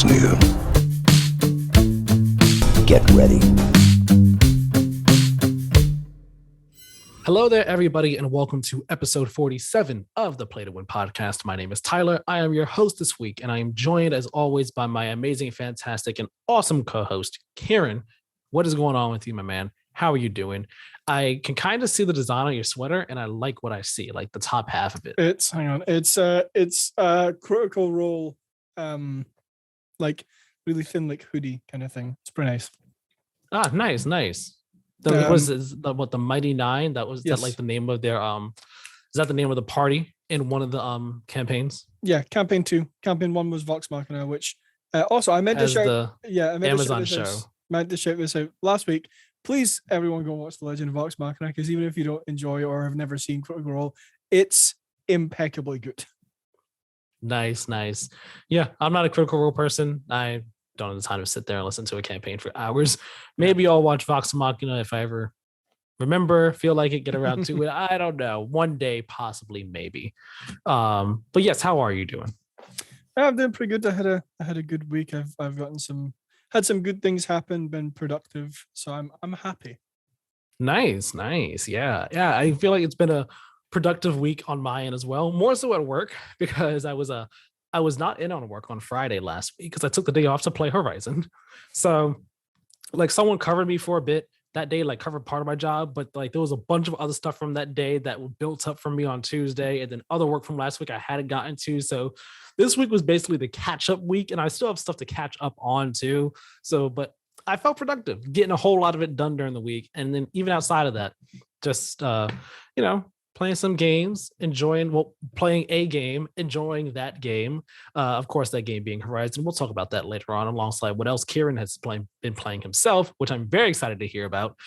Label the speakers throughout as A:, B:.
A: What's new? Get ready.
B: Hello there, everybody, and welcome to episode 47 of the Play to Win podcast. My name is Tyler. I am your host this week, and I am joined, as always, by my amazing, fantastic, and awesome co-host, Keiran. What is going on with you, my man? How are you doing? I can kind of see the design on your sweater, and I like what I see, like the top half of it.
C: It's Critical Role, like really thin, like hoodie kind of thing. It's pretty nice.
B: Ah, nice. The Mighty Nine? Yes. That like the name of their is that the name of the party in one of the campaigns?
C: Yeah, campaign 2. Campaign 1 was Vox Machina, which also I meant to shout. I meant to shout this out last week. Please, everyone, go watch The Legend of Vox Machina, because even if you don't enjoy or have never seen Critical Role, it's impeccably good.
B: Nice. Yeah, I'm not a Critical Role person. I don't have the time to sit there and listen to a campaign for hours. Maybe I'll watch Vox Machina if I ever feel like it, get around to it. I don't know. One day, possibly, maybe. But yes, how are you doing?
C: I'm doing pretty good. I had a good week. I've had some good things happen, been productive, so I'm happy.
B: Nice. Yeah. I feel like it's been a productive week on my end as well. More so at work, because I was not in on work on Friday last week because I took the day off to play Horizon. So like someone covered me for a bit that day, like covered part of my job, but like there was a bunch of other stuff from that day that were built up for me on Tuesday, and then other work from last week I hadn't gotten to. So this week was basically the catch up week, and I still have stuff to catch up on too. So, but I felt productive getting a whole lot of it done during the week. And then even outside of that, just, playing some games, playing a game, enjoying that game. Of course, that game being Horizon. We'll talk about that later on alongside what else Keiran has been playing himself, which I'm very excited to hear about.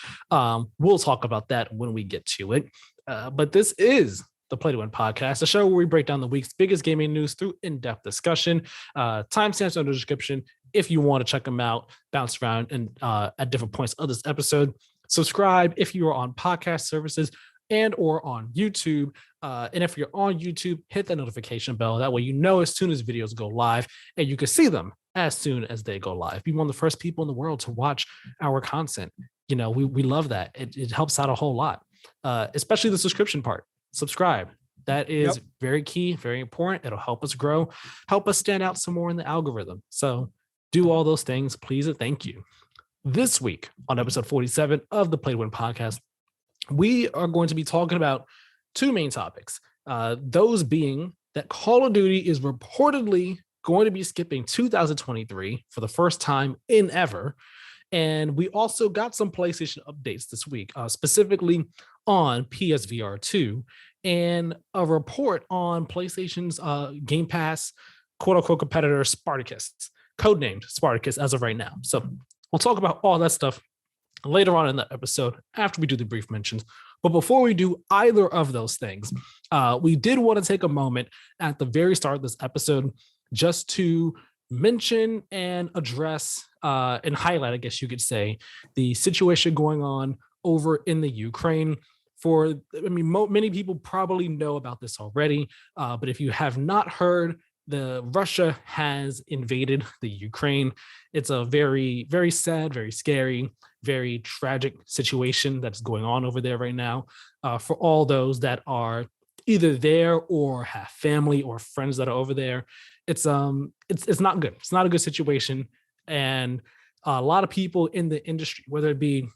B: We'll talk about that when we get to it. But this is the Play to Win podcast, a show where we break down the week's biggest gaming news through in-depth discussion. Timestamps in the description if you want to check them out, bounce around and at different points of this episode. Subscribe if you are on podcast services and or on YouTube. And if you're on YouTube, hit that notification bell. That way you know as soon as videos go live, and you can see them as soon as they go live. Be one of the first people in the world to watch our content. We love that. It helps out a whole lot, especially the subscription part. Subscribe. That is very key, very important. It'll help us grow, help us stand out some more in the algorithm. So do all those things, please, and thank you. This week on episode 47 of the Play to Win podcast, we are going to be talking about two main topics. Those being that Call of Duty is reportedly going to be skipping 2023 for the first time in ever. And we also got some PlayStation updates this week, specifically on PSVR2 and a report on PlayStation's Game Pass quote-unquote competitor Spartacus, codenamed Spartacus as of right now. So we'll talk about all that stuff later on in the episode after we do the brief mentions. But before we do either of those things, we did want to take a moment at the very start of this episode just to mention and address and highlight, I guess you could say, the situation going on over in the Ukraine. Many people probably know about this already, but if you have not heard, Russia has invaded the Ukraine. It's a very, very sad, very scary, very tragic situation that's going on over there right now. For all those that are either there or have family or friends that are over there, it's not good. It's not a good situation, and a lot of people in the industry, whether it be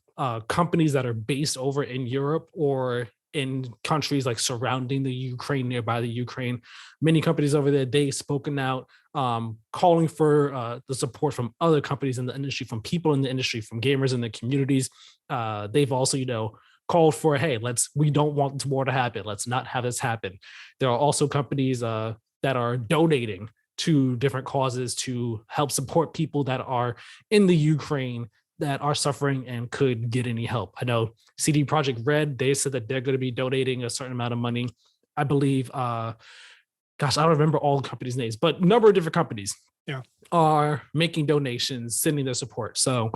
B: companies that are based over in Europe or in countries like surrounding the Ukraine, nearby the Ukraine, many companies over there, they've spoken out, calling for the support from other companies in the industry, from people in the industry, from gamers in the communities. They've also, called for, hey, we don't want this war to happen. Let's not have this happen. There are also companies that are donating to different causes to help support people that are in the Ukraine that are suffering and could get any help. I know CD Projekt Red, they said that they're going to be donating a certain amount of money. I believe, I don't remember all the companies' names, but a number of different companies are making donations, sending their support. So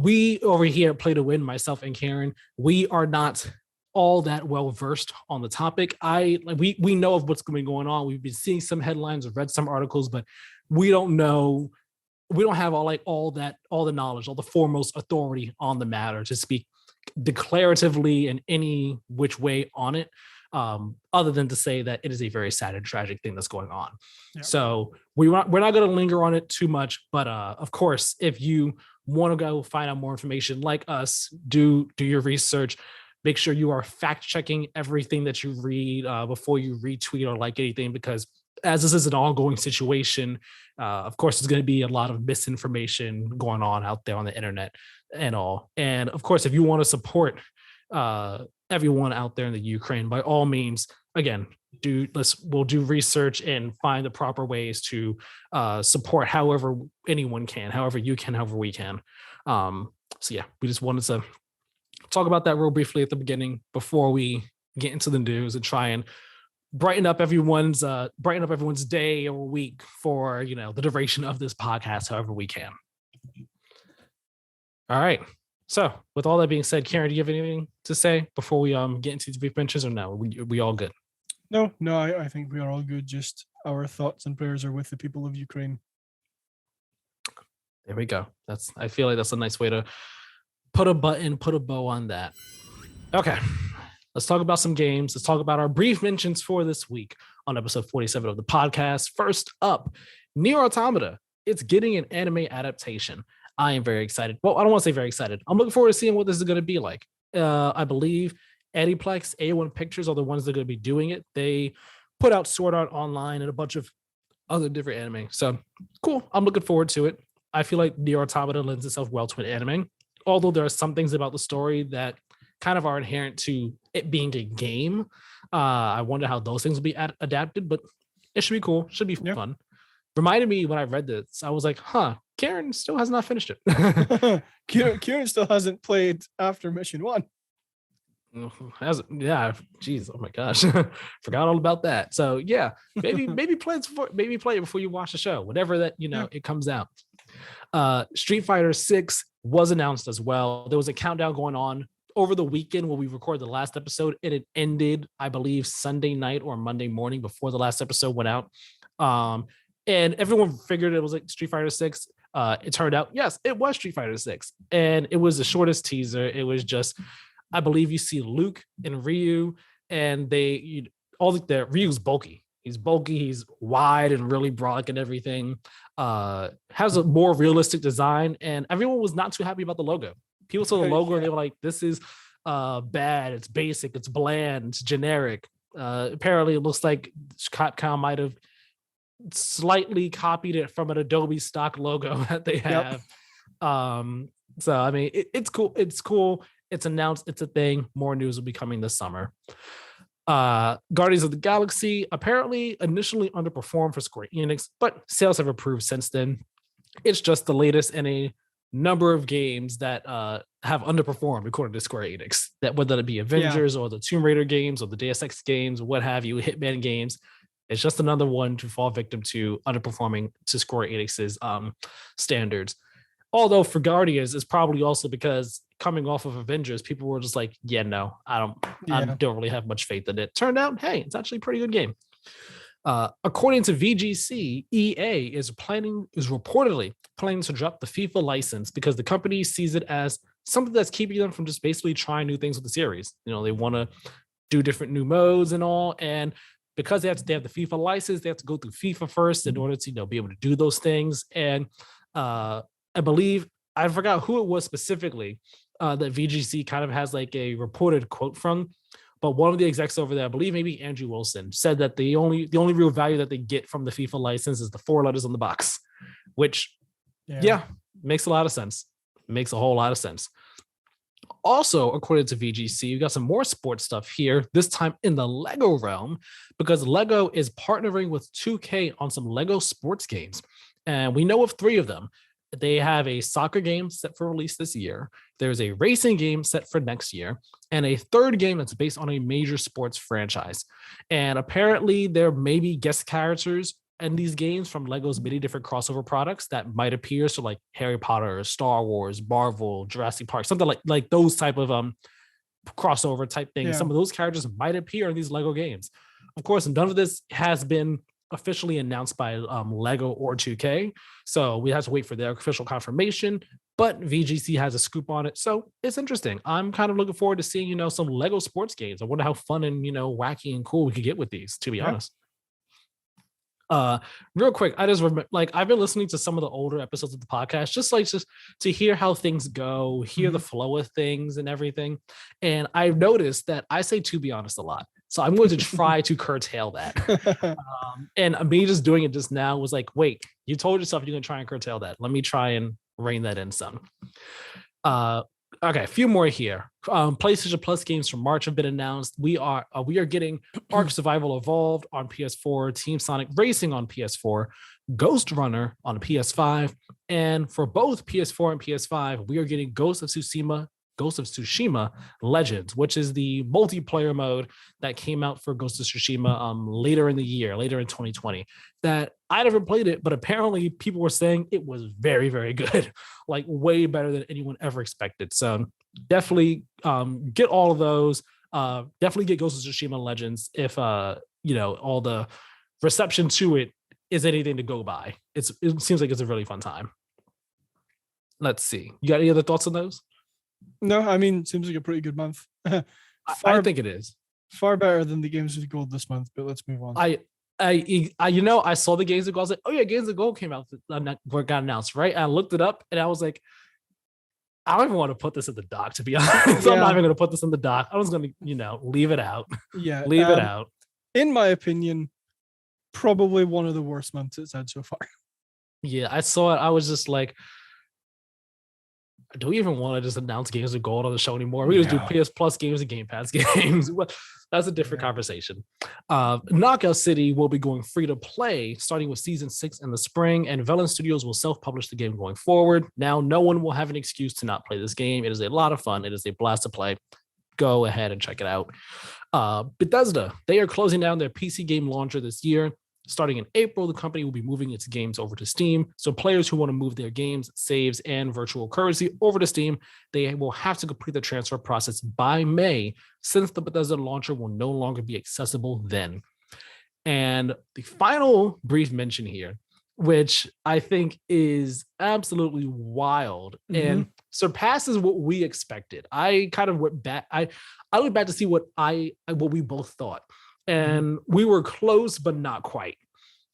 B: we over here at Play to Win, myself and Keiran, we are not all that well versed on the topic. We know of what's going on. We've been seeing some headlines, or read some articles, but we don't know we don't have all the knowledge, all the foremost authority on the matter to speak declaratively in any which way on it, other than to say that it is a very sad and tragic thing that's going on. Yeah. So we're not going to linger on it too much, but of course, if you want to go find out more information like us, do your research. Make sure you are fact checking everything that you read before you retweet or like anything, because as this is an ongoing situation, of course, there's going to be a lot of misinformation going on out there on the internet and all. And of course, if you want to support everyone out there in the Ukraine, by all means, again, we'll do research and find the proper ways to support however anyone can, however you can, however we can. So yeah, we just wanted to talk about that real briefly at the beginning before we get into the news and try and brighten up everyone's day or week for the duration of this podcast, however we can. All right. So with all that being said, Keiran, do you have anything to say before we get into the brief mentions, or no? We all good?
C: No, I think we are all good. Just our thoughts and prayers are with the people of Ukraine.
B: There we go. I feel like that's a nice way to put a bow on that. Okay. Let's talk about some games. Let's talk about our brief mentions for this week on episode 47 of the podcast. First up, Nier Automata. It's getting an anime adaptation. I am very excited. Well, I don't want to say very excited. I'm looking forward to seeing what this is going to be like. I believe Aniplex, A1 Pictures are the ones that are going to be doing it. They put out Sword Art Online and a bunch of other different anime. So cool. I'm looking forward to it. I feel like Nier Automata lends itself well to an anime, although there are some things about the story that kind of are inherent to it being a game. I wonder how those things will be adapted, but it should be cool. Should be fun. Reminded me when I read this, I was like, Keiran still has not finished it.
C: Keiran still hasn't played after mission 1.
B: Yeah, geez, oh my gosh, forgot all about that. So yeah, maybe play it before you watch the show, whenever that it comes out. Street Fighter 6 was announced as well. There was a countdown going on over the weekend when we recorded the last episode, and it ended, I believe, Sunday night or Monday morning before the last episode went out. And everyone figured it was like Street Fighter 6. It turned out, yes, it was Street Fighter 6. And it was the shortest teaser. It was just, I believe you see Luke and Ryu, and Ryu's bulky. He's bulky, he's wide and really broad and everything. Has a more realistic design, and everyone was not too happy about the logo. People saw the logo and they were like, this is bad, it's basic, it's bland, it's generic. Apparently it looks like Capcom might have slightly copied it from an Adobe stock logo that they have. So I mean, it's cool. It's announced, it's a thing. More news will be coming this summer. Guardians of the Galaxy apparently initially underperformed for Square Enix, but sales have improved since then. It's just the latest in a number of games that have underperformed according to Square Enix, that whether it be Avengers or the Tomb Raider games or the Deus Ex games, what have you, Hitman games. It's just another one to fall victim to underperforming to Square Enix's standards. Although for Guardians, it's probably also because coming off of Avengers, people were just like, yeah, no, I don't really have much faith in it. Turned out, hey, it's actually a pretty good game. According to VGC, EA is reportedly planning to drop the FIFA license because the company sees it as something that's keeping them from just basically trying new things with the series. They want to do different new modes and all, and because they have the FIFA license, they have to go through FIFA first in order to be able to do those things. And I believe, I forgot who it was specifically that VGC kind of has like a reported quote from, but one of the execs over there, I believe maybe Andrew Wilson, said that the only real value that they get from the FIFA license is the 4 letters on the box, which makes a lot of sense. Makes a whole lot of sense. Also, according to VGC, we got some more sports stuff here, this time in the Lego realm, because Lego is partnering with 2K on some Lego sports games. And we know of 3 of them. They have a soccer game set for release this year. There's a racing game set for next year, and a 3rd game that's based on a major sports franchise. And apparently there may be guest characters in these games from Lego's many different crossover products that might appear. So like Harry Potter, Star Wars, Marvel, Jurassic Park, something like those type of crossover type things. Some of those characters might appear in these Lego games. Of course, none of this has been officially announced by Lego or 2K. So we have to wait for their official confirmation. But VGC has a scoop on it. So it's interesting. I'm kind of looking forward to seeing, some Lego sports games. I wonder how fun and, wacky and cool we could get with these, to be honest. Real quick, I just remember, I've been listening to some of the older episodes of the podcast, just to hear how things go, hear the flow of things and everything. And I've noticed that I say "to be honest" a lot, so I'm going to try to curtail that. And me just doing it just now was like, wait, you told yourself you're gonna try and curtail that. Let me try and rein that in some. Okay, a few more here. PlayStation Plus games from March have been announced. We are getting Ark Survival Evolved on PS4, Team Sonic Racing on PS4, Ghost Runner on PS5, and for both PS4 and PS5, we are getting Ghost of Tsushima Legends, which is the multiplayer mode that came out for Ghost of Tsushima later in the year, later in 2020. That I never played it, but apparently people were saying it was very, very good, like way better than anyone ever expected. So definitely get all of those. Definitely get Ghost of Tsushima Legends if all the reception to it is anything to go by. It seems like it's a really fun time. Let's see. You got any other thoughts on those?
C: No, I mean, it seems like a pretty good month.
B: I think it is
C: far better than the Games with Gold this month, but let's move on.
B: I saw the Games of Gold. I was like, oh yeah, Games of Gold came out, got announced, right? And I looked it up and I was like, I don't even want to put this in the doc, to be honest. Yeah. I'm not even going to put this in the doc. I was going to, leave it out.
C: Yeah.
B: Leave it out.
C: In my opinion, probably one of the worst months it's had so far.
B: Yeah, I saw it. I was just like, do we even want to just announce Games of Gold on the show anymore? We just do PS Plus games and Game Pass games. That's a different conversation. Knockout City will be going free to play starting with season 6 in the spring, and Velen Studios will self-publish the game going forward. Now, no one will have an excuse to not play this game. It is a lot of fun. It is a blast to play. Go ahead and check it out. Bethesda, they are closing down their PC game launcher this year. Starting in April, the company will be moving its games over to Steam. So players who want to move their games, saves, and virtual currency over to Steam, they will have to complete the transfer process by May, since the Bethesda launcher will no longer be accessible then. And the final brief mention here, which I think is absolutely wild and surpasses what we expected. I kind of went back. I went back to see what we both thought. And we were close, but not quite.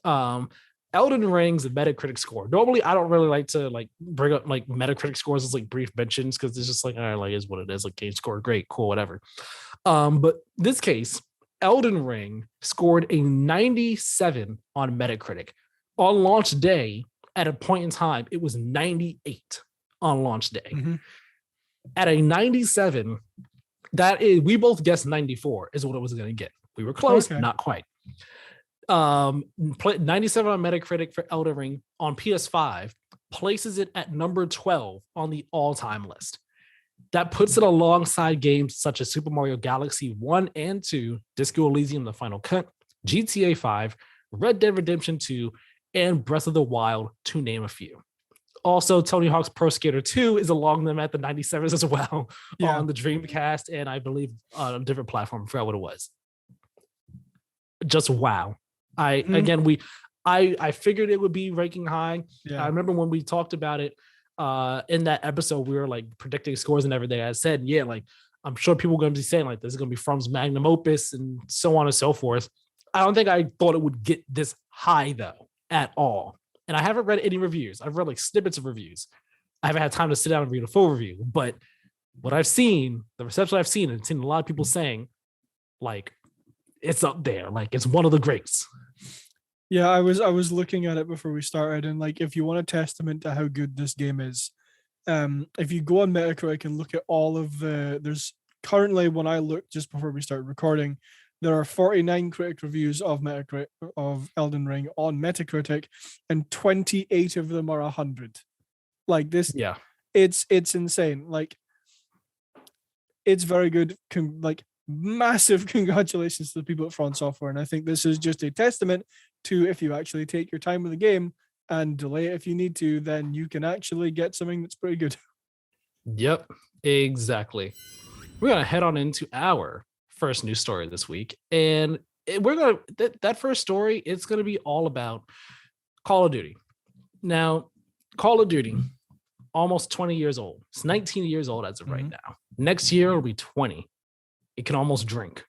B: Elden Ring's Metacritic score. Normally, I don't really like to bring up Metacritic scores as brief mentions because it's just is what it is. Game score, great, cool, whatever. But this case, Elden Ring scored a 97 on Metacritic. On launch day, at a point in time, it was 98 on launch day. At a 97, we both guessed 94 is what it was going to get. We were close, not quite. 97 on Metacritic for Elden Ring on PS5 places it at number 12 on the all-time list. That puts it alongside games such as Super Mario Galaxy 1 and 2, Disco Elysium: The Final Cut, GTA 5, Red Dead Redemption 2, and Breath of the Wild, to name a few. Also, Tony Hawk's Pro Skater 2 is along them at the 97s as well on the Dreamcast, and I believe on a different platform. I forgot what it was. Just wow. I figured it would be ranking high. I remember when we talked about it in that episode, we were predicting scores and everything. I said, I'm sure people are going to be saying this is going to be From's magnum opus and so on and so forth. I don't think I thought it would get this high though at all. And I haven't read any reviews. I've read snippets of reviews. I haven't had time to sit down and read a full review, but what I've seen, the reception I've seen, and seen a lot of people saying it's up there. It's one of the greats.
C: Yeah, I was looking at it before we started, and if you want a testament to how good this game is, if you go on Metacritic and look at all of there's currently, when I looked just before we started recording, there are 49 critic reviews of Elden Ring on Metacritic, and 28 of them are 100. This, it's insane. It's very good. Massive congratulations to the people at Front Software, and I think this is just a testament to, if you actually take your time with the game and delay it if you need to, then you can actually get something that's pretty good.
B: Yep, exactly. We're gonna head on into our first news story this week, and that first story, it's gonna be all about Call of Duty. Now, Call of Duty, almost 20 years old. It's 19 years old as of right now. Next year it'll be 20. It can almost drink.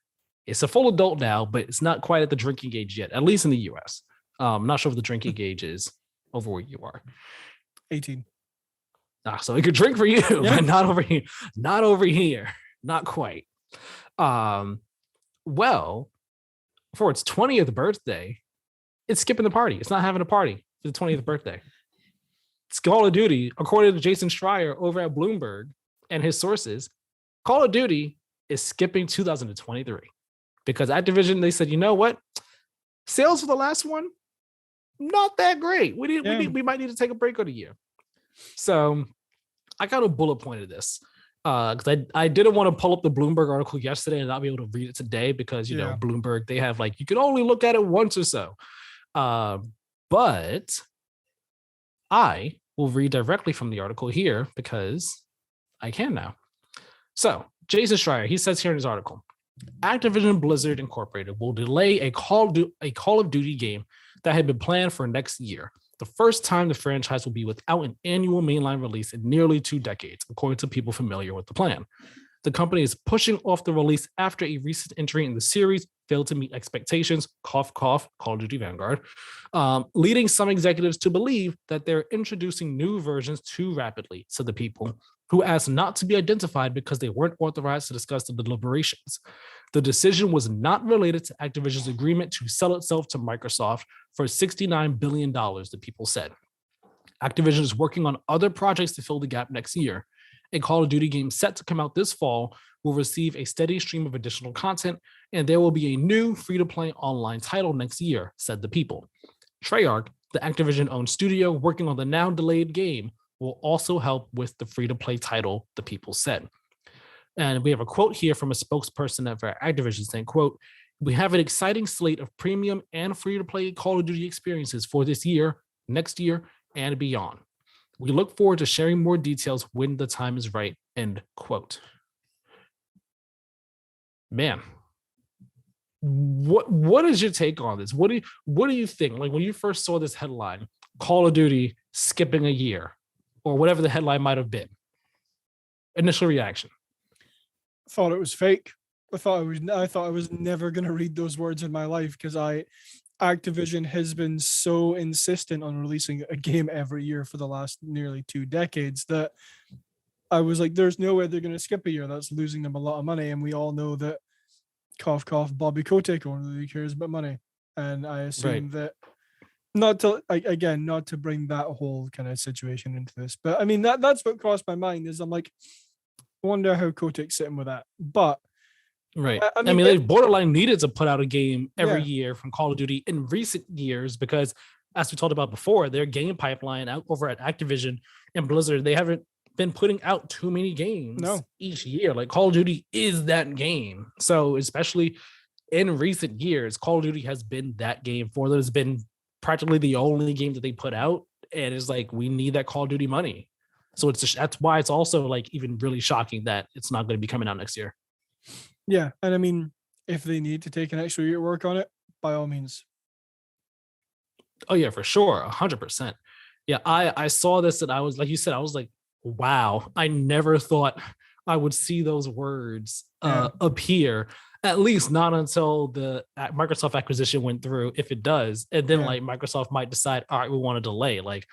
B: It's a full adult now, but it's not quite at the drinking age yet, at least in the US. I'm not sure what the drinking age is over where you are.
C: 18.
B: So it could drink for you, but not over here. Not over here. Not quite. Well, for its 20th birthday, it's skipping the party. It's not having a party for the 20th birthday. It's Call of Duty, according to Jason Schreier over at Bloomberg and his sources, Call of Duty is skipping 2023 because Activision, they said, you know what? Sales for the last one, not that great. We might need to take a break of the year. So I kind of bullet pointed this because I didn't want to pull up the Bloomberg article yesterday and not be able to read it today because, you know, Bloomberg, they have like, you can only look at it once or so. But I will read directly from the article here because I can now. So Jason Schreier, he says here in his article, Activision Blizzard Incorporated will delay a Call of Duty game that had been planned for next year. The first time the franchise will be without an annual mainline release in nearly 2 decades, according to people familiar with the plan. The company is pushing off the release after a recent entry in the series failed to meet expectations, cough, cough, Call of Duty Vanguard, leading some executives to believe that they're introducing new versions too rapidly, said the people, who asked not to be identified because they weren't authorized to discuss the deliberations. The decision was not related to Activision's agreement to sell itself to Microsoft for $69 billion, the people said. Activision is working on other projects to fill the gap next year. A Call of Duty game set to come out this fall will receive a steady stream of additional content, and there will be a new free-to-play online title next year, said the people. Treyarch, the Activision-owned studio working on the now-delayed game, will also help with the free-to-play title, the people said. And we have a quote here from a spokesperson for Activision saying, quote, "We have an exciting slate of premium and free-to-play Call of Duty experiences for this year, next year, and beyond. We look forward to sharing more details when the time is right," end quote. Man, what is your take on this? What do you think? Like when you first saw this headline, Call of Duty skipping a year, or whatever the headline might have been, initial reaction?
C: I thought it was fake. I thought I was never gonna read those words in my life because Activision has been so insistent on releasing a game every year for the last nearly 2 decades that I was like, there's no way they're going to skip a year. That's losing them a lot of money. And we all know that, cough, cough, Bobby Kotick only cares about money. And I assume that not to bring that whole kind of situation into this, but I mean, that's what crossed my mind is I'm like, I wonder how Kotick's sitting with that. But
B: right. I mean they borderline needed to put out a game every year from Call of Duty in recent years because, as we talked about before, their game pipeline out over at Activision and Blizzard, they haven't been putting out too many games each year. Like Call of Duty is that game. So especially in recent years, Call of Duty has been that game for them. It's been practically the only game that they put out. And it's like, we need that Call of Duty money. So that's why it's also like even really shocking that it's not going to be coming out next year.
C: Yeah, and I mean, if they need to take an extra year to work on it, by all means.
B: Oh yeah, for sure, 100%. Yeah, I saw this and I was like you said, I was like, wow, I never thought I would see those words appear. At least not until the Microsoft acquisition went through, if it does, and then like Microsoft might decide, all right, we want to delay. Like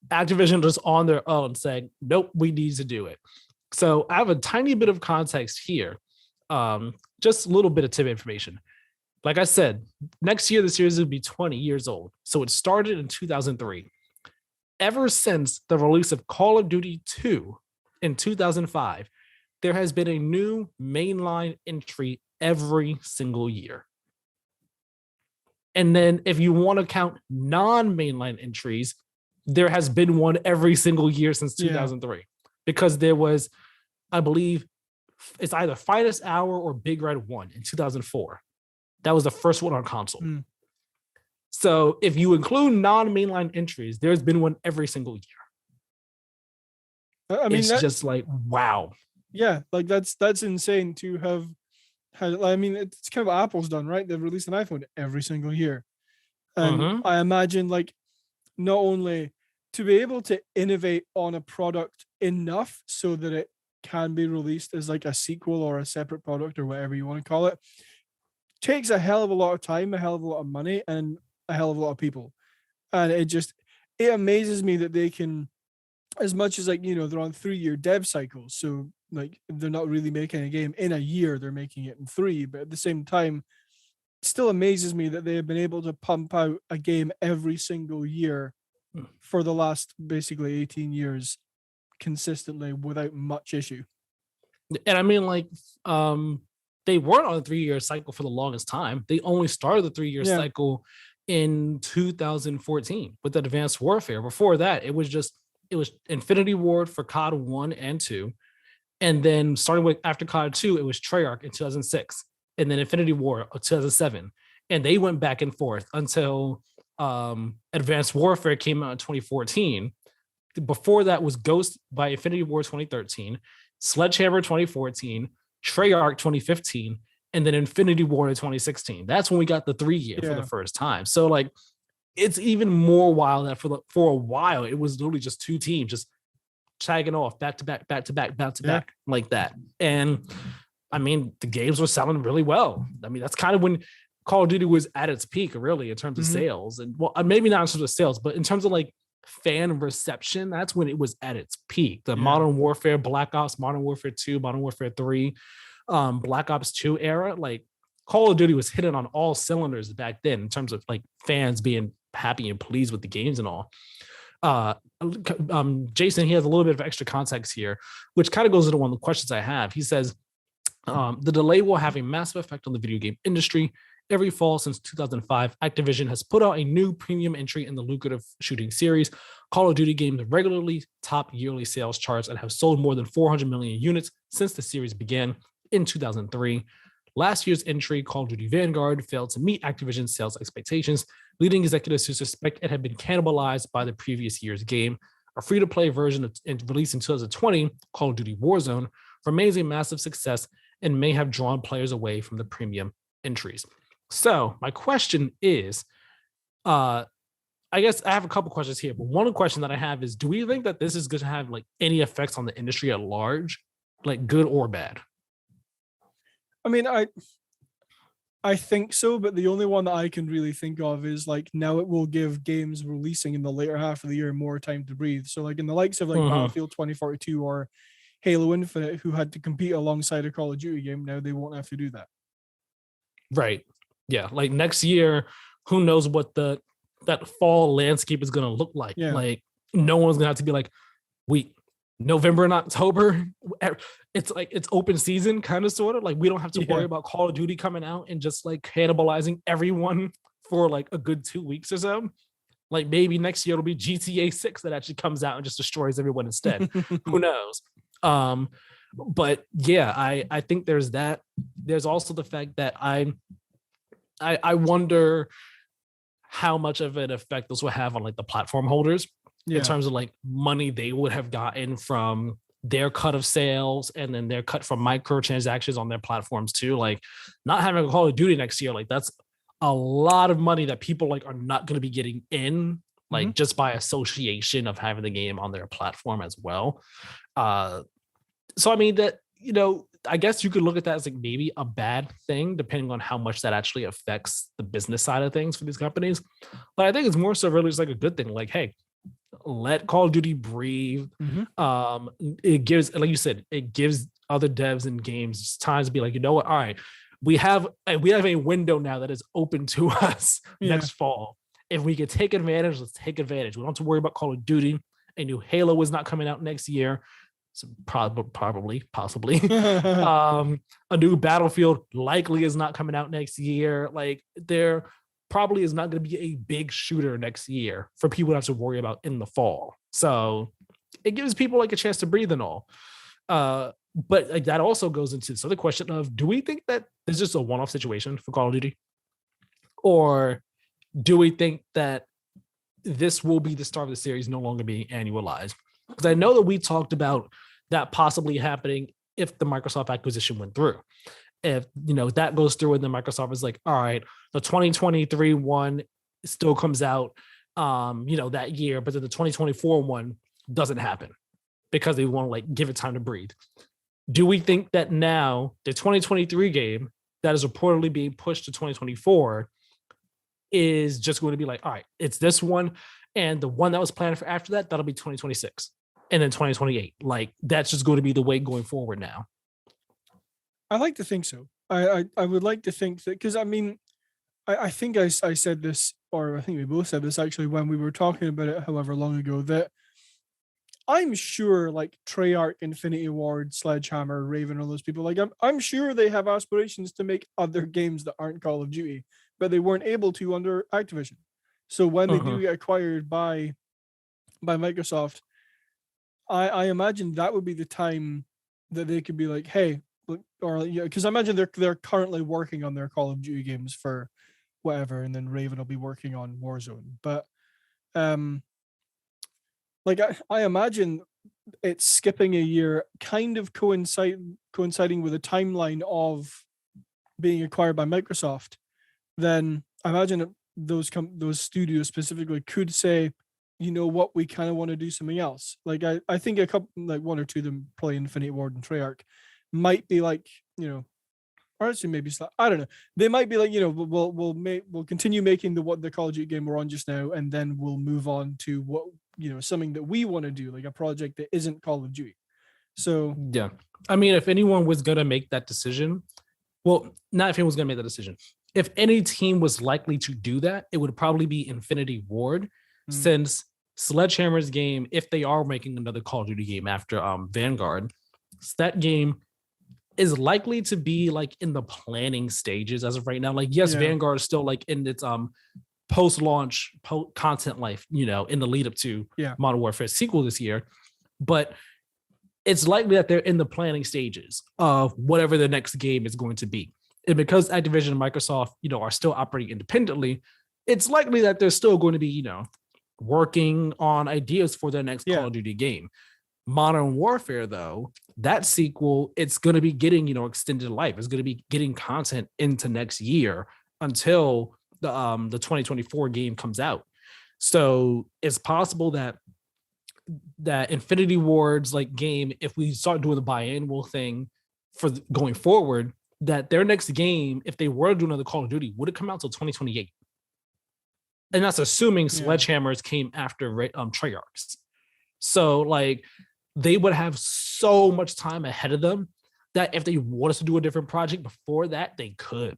B: Activision just on their own saying, nope, we need to do it. So I have a tiny bit of context here. Just a little bit of tip information. Like I said, next year the series will be 20 years old. So it started in 2003. Ever since the release of Call of Duty 2 in 2005, there has been a new mainline entry every single year. And then if you want to count non-mainline entries, there has been one every single year since 2003. Because there was, I believe, it's either Finest Hour or Big Red 1 in 2004. That was the first one on console. So if you include non-mainline entries, there's been one every single year. I mean, it's just like, wow.
C: Yeah, like that's insane to have I mean, it's kind of what Apple's done, right? They've released an iPhone every single year. And I imagine, like, not only to be able to innovate on a product enough so that it can be released as like a sequel or a separate product or whatever you want to call it, takes a hell of a lot of time, a hell of a lot of money, and a hell of a lot of people. And it amazes me that they can, as much as, like, you know, they're on 3-year dev cycles. So like they're not really making a game in a year, they're making it in 3. But at the same time, it still amazes me that they have been able to pump out a game every single year for the last basically 18 years consistently without much issue.
B: And I mean, like, they weren't on a 3-year cycle for the longest time. They only started the 3-year cycle in 2014 with Advanced Warfare. Before that, it was Infinity Ward for COD 1 and 2. And then starting with after COD 2, it was Treyarch in 2006. And then Infinity War 2007. And they went back and forth until Advanced Warfare came out in 2014. Before that was Ghost by Infinity War 2013, Sledgehammer 2014, Treyarch 2015, and then Infinity War in 2016. That's when we got the 3-year for the first time. So like, it's even more wild that for a while it was literally just 2 teams just tagging off back to back like that. And I mean, the games were selling really well. I mean, that's kind of when Call of Duty was at its peak, really, in terms of sales. And well, maybe not in terms of sales, but in terms of like fan reception, that's when it was at its peak. The Modern Warfare, Black Ops, Modern Warfare 2, Modern Warfare 3, Black Ops 2 era, like Call of Duty was hitting on all cylinders back then in terms of like fans being happy and pleased with the games and all. Jason, he has a little bit of extra context here, which kind of goes into one of the questions I have. He says, the delay will have a massive effect on the video game industry. Every fall since 2005, Activision has put out a new premium entry in the lucrative shooting series. Call of Duty games regularly top yearly sales charts and have sold more than 400 million units since the series began in 2003. Last year's entry, Call of Duty Vanguard, failed to meet Activision's sales expectations, leading executives to suspect it had been cannibalized by the previous year's game. A free-to-play version released in 2020, Call of Duty Warzone, remains a massive success and may have drawn players away from the premium entries. So my question is, I guess I have a couple questions here, but one question that I have is, do we think that this is going to have like any effects on the industry at large, like good or bad?
C: I mean, I think so, but the only one that I can really think of is like now it will give games releasing in the later half of the year more time to breathe. So like in the likes of like Battlefield 2042 or Halo Infinite, who had to compete alongside a Call of Duty game, now they won't have to do that.
B: Right. Yeah. Like next year, who knows what that fall landscape is going to look like. Yeah. Like no one's going to have to be like, November and October, it's like it's open season kind of sort of like we don't have to worry about Call of Duty coming out and just like cannibalizing everyone for like a good 2 weeks or so. Like maybe next year it'll be GTA 6 that actually comes out and just destroys everyone instead. Who knows? But yeah, I think there's that. There's also the fact that I wonder how much of an effect this will have on like the platform holders. In terms of like money they would have gotten from their cut of sales and then their cut from microtransactions on their platforms too. Like not having a Call of Duty next year, like that's a lot of money that people like are not going to be getting in, like just by association of having the game on their platform as well. So I mean that, you know, I guess you could look at that as like maybe a bad thing, depending on how much that actually affects the business side of things for these companies. But I think it's more so really just like a good thing. Like, hey, let Call of Duty breathe. It gives, like you said, it gives other devs and games time to be like, you know what? All right, we have a window now that is open to us next fall. If we could take advantage, let's take advantage. We don't have to worry about Call of Duty. A new Halo is not coming out next year. So possibly. A new Battlefield likely is not coming out next year. Like there probably is not going to be a big shooter next year for people to have to worry about in the fall. So it gives people like a chance to breathe and all. But like that also goes into this other question of, do we think that this is just a one-off situation for Call of Duty? Or do we think that this will be the start of the series no longer being annualized? Because I know that we talked about that possibly happening if the Microsoft acquisition went through. if that goes through, and then Microsoft is like, all right, the 2023 one still comes out that year, but then the 2024 one doesn't happen because they want to like give it time to breathe. Do we think that now the 2023 game that is reportedly being pushed to 2024 is just going to be like, all right, it's this one, and the one that was planned for after that, that'll be 2026, and then 2028. Like, that's just going to be the way going forward now.
C: I like to think so. I would like to think that, because I mean, I think I said this, or I think we both said this actually when we were talking about it however long ago, that I'm sure like Treyarch, Infinity Ward, Sledgehammer, Raven, all those people, like I'm sure they have aspirations to make other games that aren't Call of Duty, but they weren't able to under Activision. So when they do get acquired by Microsoft, I imagine that would be the time that they could be like, hey, or because I imagine they're currently working on their Call of Duty games for whatever, and then Raven will be working on Warzone. But like I imagine it's skipping a year, kind of coinciding with a timeline of being acquired by Microsoft. Then I imagine those studios specifically could say, you know what, we kind of want to do something else. Like I think a couple, like one or two of them, probably Infinity Ward and Treyarch, might be like, or actually maybe I don't know. They might be like, we'll continue making the Call of Duty game we're on just now, and then we'll move on to what something that we want to do, like a project that isn't Call of Duty. So
B: yeah, I mean, if anyone was gonna make that decision, well, not if anyone was gonna make that decision. If any team was likely to do that, it would probably be Infinity Ward, since Sledgehammer's game, if they are making another Call of Duty game after Vanguard, that game is likely to be like in the planning stages as of right now. Like, yes, Vanguard is still like in its post-launch content life, in the lead up to Modern Warfare sequel this year, but it's likely that they're in the planning stages of whatever the next game is going to be. And because Activision and Microsoft, are still operating independently, it's likely that they're still going to be, working on ideas for their next Call of Duty game. Modern Warfare, though, that sequel, it's going to be getting, extended life. It's going to be getting content into next year until the 2024 game comes out. So it's possible that Infinity Ward's like game, if we start doing the biannual thing for going forward, that their next game, if they were to do another Call of Duty, would it come out until 2028? And that's assuming Sledgehammers came after Treyarch's. So like, they would have so much time ahead of them that if they wanted to do a different project before that, they could.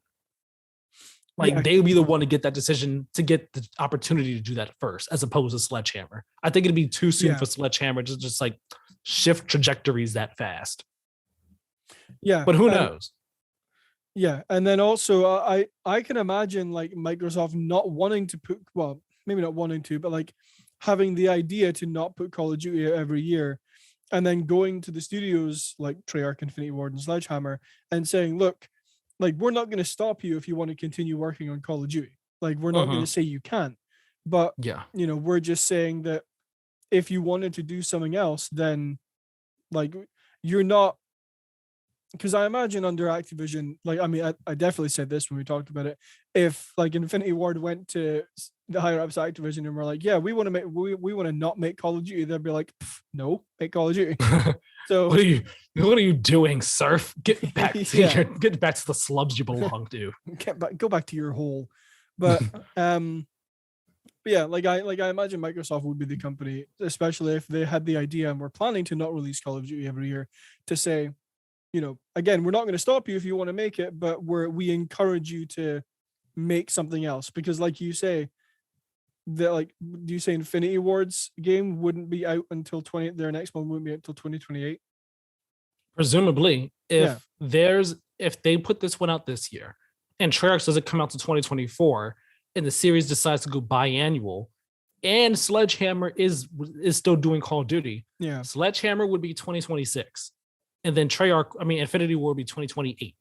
B: Like, they would be the one to get that decision, to get the opportunity to do that first, as opposed to Sledgehammer. I think it'd be too soon for Sledgehammer to just like shift trajectories that fast.
C: Yeah.
B: But who knows?
C: Yeah. And then also I can imagine like Microsoft not wanting to put, well, maybe not wanting to, but like having the idea to not put Call of Duty out every year, and then going to the studios like Treyarch, Infinity Ward, and Sledgehammer and saying, look, like, we're not going to stop you if you want to continue working on Call of Duty. Like, we're not going to say you can't. But, we're just saying that if you wanted to do something else, then, like, you're not... Because I imagine under Activision, like, I mean, I definitely said this when we talked about it. If, like, Infinity Ward went to the higher-ups at Activision and were like, yeah, we want to not make Call of Duty, they'd be like, no, make Call of Duty. So
B: what are you doing, Surf? Get back to get back to the slums you belong to.
C: Go back to your hole. But yeah, like I imagine Microsoft would be the company, especially if they had the idea and were planning to not release Call of Duty every year, to say, again, we're not going to stop you if you want to make it, but we encourage you to make something else, because like you say, that, like, do you say Infinity Ward's game wouldn't be out until their next one wouldn't be out until 2028?
B: Presumably, if they put this one out this year and Treyarch doesn't come out to 2024 and the series decides to go biannual and Sledgehammer is still doing Call of Duty, Sledgehammer would be 2026. And then Infinity Ward would be 2028.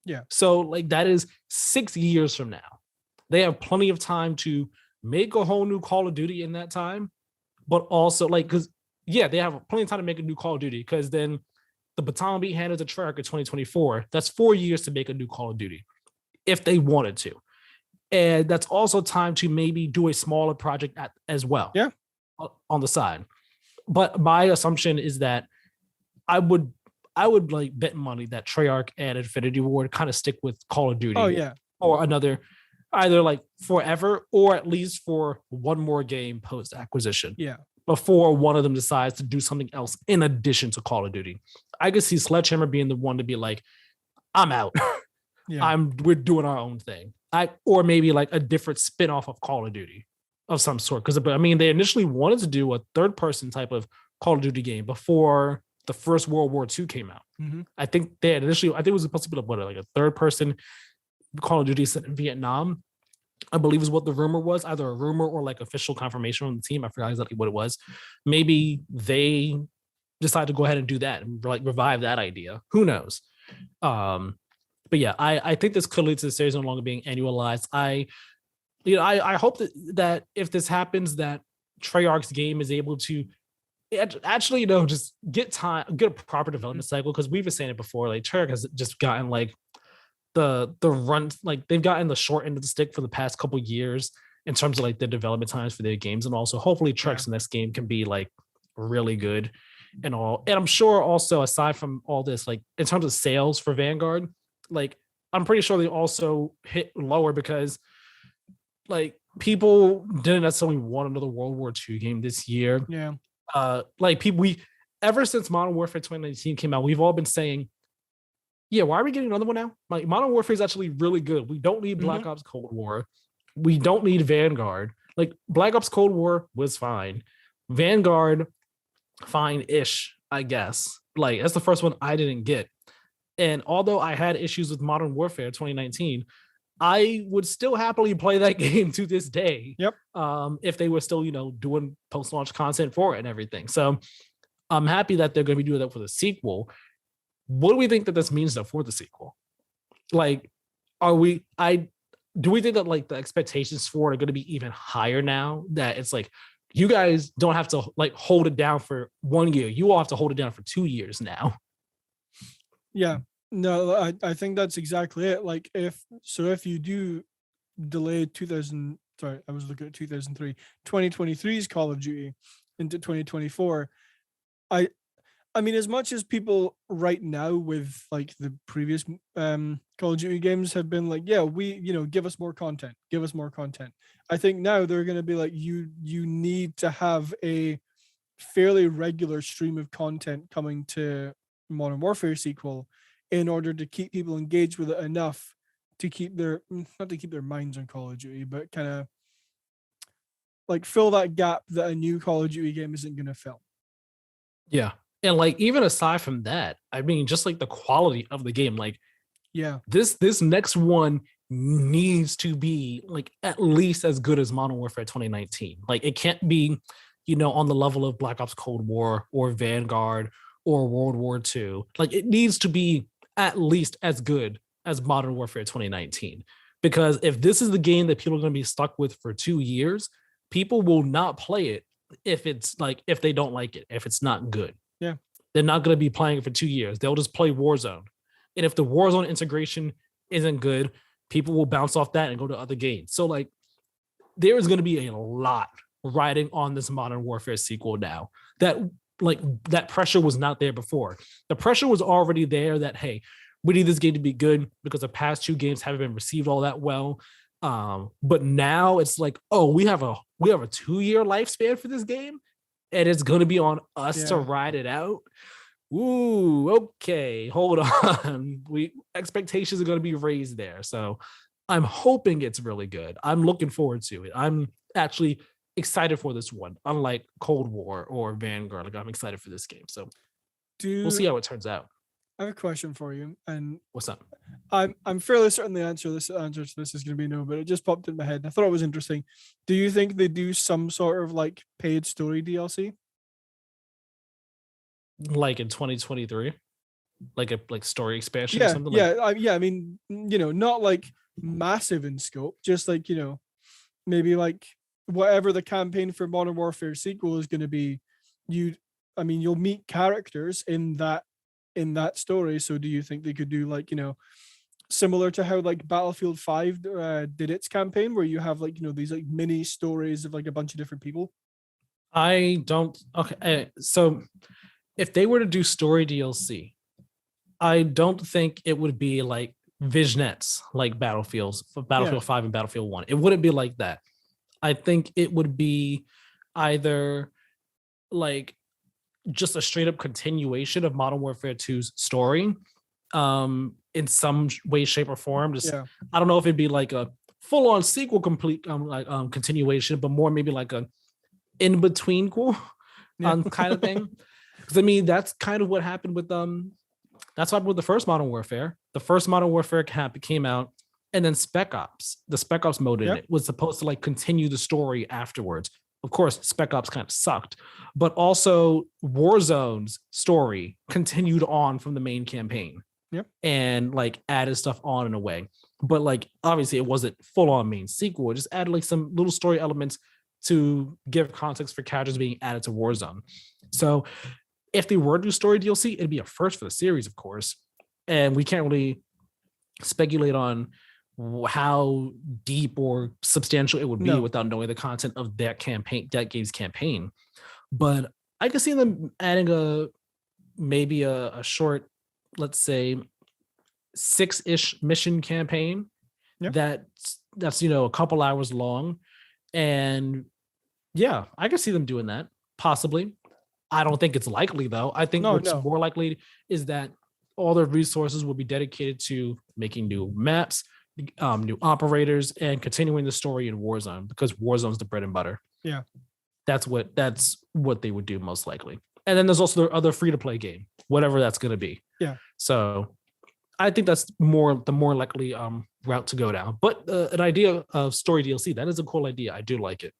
C: Yeah.
B: So like, that is 6 years from now. They have plenty of time to make a whole new Call of Duty in that time, but also like, because they have plenty of time to make a new Call of Duty, because then the baton will be handed to Treyarch in 2024. That's 4 years to make a new Call of Duty if they wanted to. And that's also time to maybe do a smaller project as well.
C: Yeah.
B: On the side. But my assumption is that I would like bet money that Treyarch and Infinity Ward kind of stick with Call of Duty.
C: Oh, yeah.
B: Or another, either like forever or at least for one more game post acquisition.
C: Yeah. Before
B: one of them decides to do something else in addition to Call of Duty. I could see Sledgehammer being the one to be like, I'm out. Yeah. We're doing our own thing. Or maybe like a different spin-off of Call of Duty of some sort. Because I mean, they initially wanted to do a third-person type of Call of Duty game before the first World War II came out.
C: Mm-hmm.
B: I think it was supposed to be like a third-person Call of Duty set in Vietnam, I believe is what the rumor was, either a rumor or like official confirmation from the team. I forgot exactly what it was. Maybe they decided to go ahead and do that and like revive that idea. Who knows? But yeah, I think this could lead to the series no longer being annualized. I hope that if this happens, that Treyarch's game is able to actually, just get a proper development cycle. Because we've been saying it before, like Treyarch has just gotten like the run, like they've gotten the short end of the stick for the past couple years in terms of like the development times for their games, and also hopefully Treyarch's next game can be like really good and all. And I'm sure also aside from all this, like in terms of sales for Vanguard, like I'm pretty sure they also hit lower because like people didn't necessarily want another World War II game this year.
C: Yeah.
B: Like ever since Modern Warfare 2019 came out, we've all been saying, yeah, why are we getting another one now? Like Modern Warfare is actually really good. We don't need Black Ops Cold War. We don't need Vanguard. Like Black Ops Cold War was fine. Vanguard, fine-ish, I guess. Like that's the first one I didn't get. And although I had issues with Modern Warfare 2019, I would still happily play that game to this day.
C: Yep.
B: If they were still, doing post-launch content for it and everything. So I'm happy that they're going to be doing that for the sequel. What do we think that this means though for the sequel? Like, do we think that like the expectations for it are going to be even higher now that it's like, you guys don't have to like hold it down for 1 year. You all have to hold it down for 2 years now.
C: Yeah, no, I think that's exactly it. Like if you do delay 2023's Call of Duty into 2024, I mean, as much as people right now with like the previous Call of Duty games have been like, yeah, we, give us more content. I think now they're going to be like, you need to have a fairly regular stream of content coming to Modern Warfare sequel in order to keep people engaged with it enough to keep not to keep their minds on Call of Duty, but kind of like fill that gap that a new Call of Duty game isn't going to fill.
B: Yeah. And like, even aside from that, I mean, just like the quality of the game, like,
C: yeah,
B: this next one needs to be like at least as good as Modern Warfare 2019. Like it can't be, on the level of Black Ops Cold War or Vanguard or World War II. Like it needs to be at least as good as Modern Warfare 2019. Because if this is the game that people are going to be stuck with for 2 years, people will not play it if they don't like it, if it's not good.
C: Yeah.
B: They're not going to be playing it for 2 years. They'll just play Warzone. And if the Warzone integration isn't good, people will bounce off that and go to other games. So like there is going to be a lot riding on this Modern Warfare sequel now that pressure was not there before. The pressure was already there that, hey, we need this game to be good because the past 2 games haven't been received all that well. But now it's like, oh, we have a 2-year lifespan for this game, and it's going to be on us to ride it out. Ooh, okay, hold on. Expectations are going to be raised there. So I'm hoping it's really good. I'm looking forward to it. I'm actually excited for this one, unlike Cold War or Vanguard. Like I'm excited for this game. So we'll see how it turns out.
C: I have a question for you. And
B: what's up?
C: I'm fairly certain the answer to this is going to be no, but it just popped in my head. I thought it was interesting. Do you think they do some sort of like paid story DLC?
B: Like in 2023? Like a story expansion or something?
C: I mean, not like massive in scope, just like, maybe like whatever the campaign for Modern Warfare sequel is going to be, you'll meet characters in that in that story. So do you think they could do like, similar to how like Battlefield 5 did its campaign, where you have like, these like mini stories of like a bunch of different people?
B: I don't. Okay, so if they were to do story DLC, I don't think it would be like vignettes like Battlefield 5 and Battlefield 1. It wouldn't be like that. I think it would be either like just a straight up continuation of Modern Warfare 2's story, in some way, shape, or form. Just I don't know if it'd be like a full on sequel complete continuation, but more maybe like a in between kind of thing. Because I mean that's kind of what happened with that's what happened with the first Modern Warfare. The first Modern Warfare came out, and then Spec Ops, the Spec Ops mode in it was supposed to like continue the story afterwards. Of course, Spec Ops kind of sucked, but also Warzone's story continued on from the main campaign. And like added stuff on in a way. But like obviously it wasn't full on main sequel. It just added like some little story elements to give context for characters being added to Warzone. So if they were to do story DLC, it'd be a first for the series, of course. And we can't really speculate on how deep or substantial it would be without knowing the content of that game's campaign. But I could see them adding maybe a short, let's say 6-ish mission campaign that's a couple hours long. And I can see them doing that possibly. I don't think it's likely though. I think what's more likely is that all their resources will be dedicated to making new maps, new operators, and continuing the story in Warzone, because Warzone's the bread and butter. That's what they would do most likely. And then there's also their other free-to-play game, whatever that's going to be. So I think that's the more likely route to go down. But an idea of story DLC, that is a cool idea. I do like it.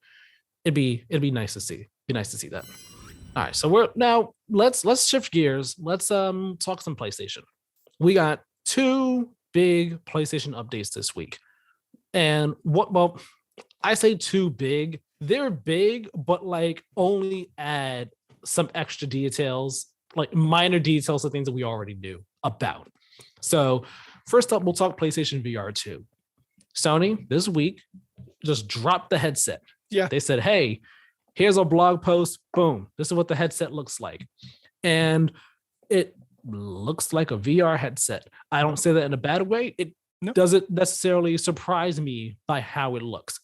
B: It'd be nice to see. Be nice to see that. All right, so let's shift gears. Let's talk some PlayStation. We got 2 big PlayStation updates this week. And I say 2 big. They're big, but like only add some extra details, like minor details of things that we already knew about. So first up, we'll talk PlayStation VR2. Sony this week just dropped the headset. They said, hey, here's a blog post. Boom. This is what the headset looks like. And it looks like a VR headset. I don't say that in a bad way. It doesn't necessarily surprise me by how it looks.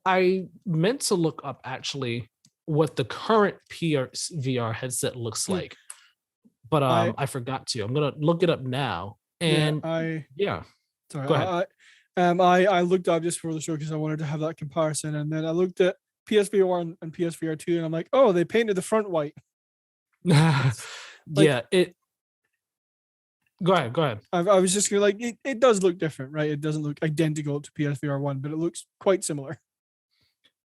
B: I meant to look up actually what the current PSVR headset looks like, but I forgot to. I'm gonna look it up now. And
C: sorry,
B: go ahead.
C: I looked up just for the show because I wanted to have that comparison, and then I looked at PSVR and PSVR2, and I'm like, oh, they painted the front white.
B: Go ahead.
C: I was just gonna it does look different, right? It doesn't look identical to PSVR 1, but it looks quite similar.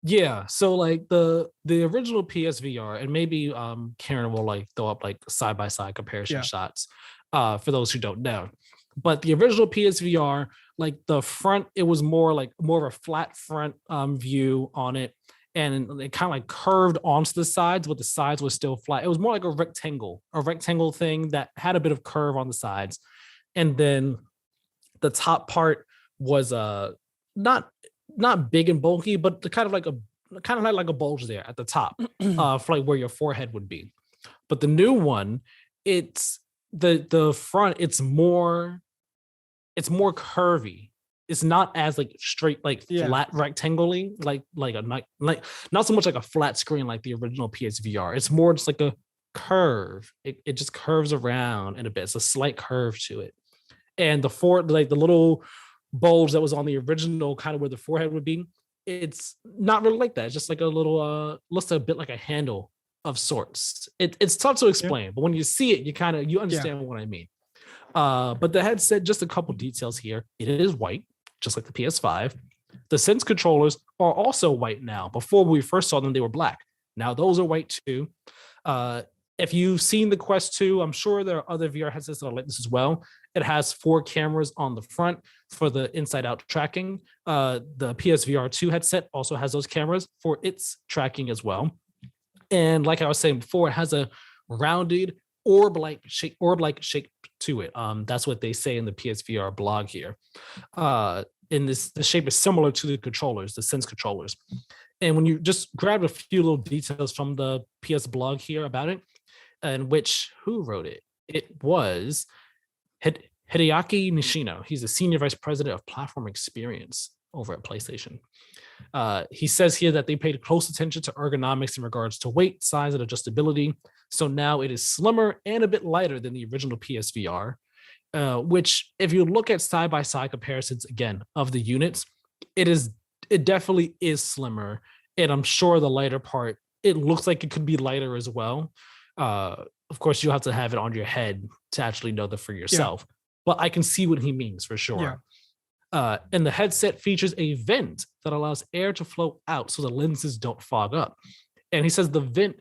B: Yeah, so like the original PSVR, and maybe Keiran will like throw up like side by side comparison shots for those who don't know. But the original PSVR, like the front, it was more of a flat front view on it, and it kind of like curved onto the sides, but the sides were still flat. It was more like a rectangle thing that had a bit of curve on the sides, and then the top part was not big and bulky, but kind of like a bulge there at the top, for like where your forehead would be. But the new one, it's the front. It's more curvy. It's not as like straight, like flat rectangly, like not so much like a flat screen like the original PSVR. It's more just like a curve. It just curves around in a bit. It's a slight curve to it, and the little bulge that was on the original, kind of where the forehead would be, it's not really like that. It's just like a little looks a bit like a handle of sorts. It's tough to explain, but when you see it, you understand what I mean. But the headset, just a couple details here. It is white, just like the PS5. The Sense controllers are also white now. Before we first saw them, they were black. Now those are white too. If you've seen the Quest 2, I'm sure there are other VR headsets that are like this as well. It has 4 cameras on the front for the inside-out tracking. The PSVR 2 headset also has those cameras for its tracking as well. And like I was saying before, it has a rounded orb-like shape to it. That's what they say in the PSVR blog here. In this, the shape is similar to the controllers, the Sense controllers. And when you just grab a few little details from the PS blog here about it, and who wrote it? It was Hideaki Nishino. He's the senior vice president of platform experience over at PlayStation. He says here that they paid close attention to ergonomics in regards to weight, size, and adjustability. So now it is slimmer and a bit lighter than the original PSVR, which if you look at side-by-side comparisons again of the units, it definitely is slimmer. And I'm sure the lighter part, it looks like it could be lighter as well. Of course, you have to have it on your head to actually know that for yourself. Yeah. But I can see what he means for sure. Yeah. And the headset features a vent that allows air to flow out so the lenses don't fog up. And he says the vent,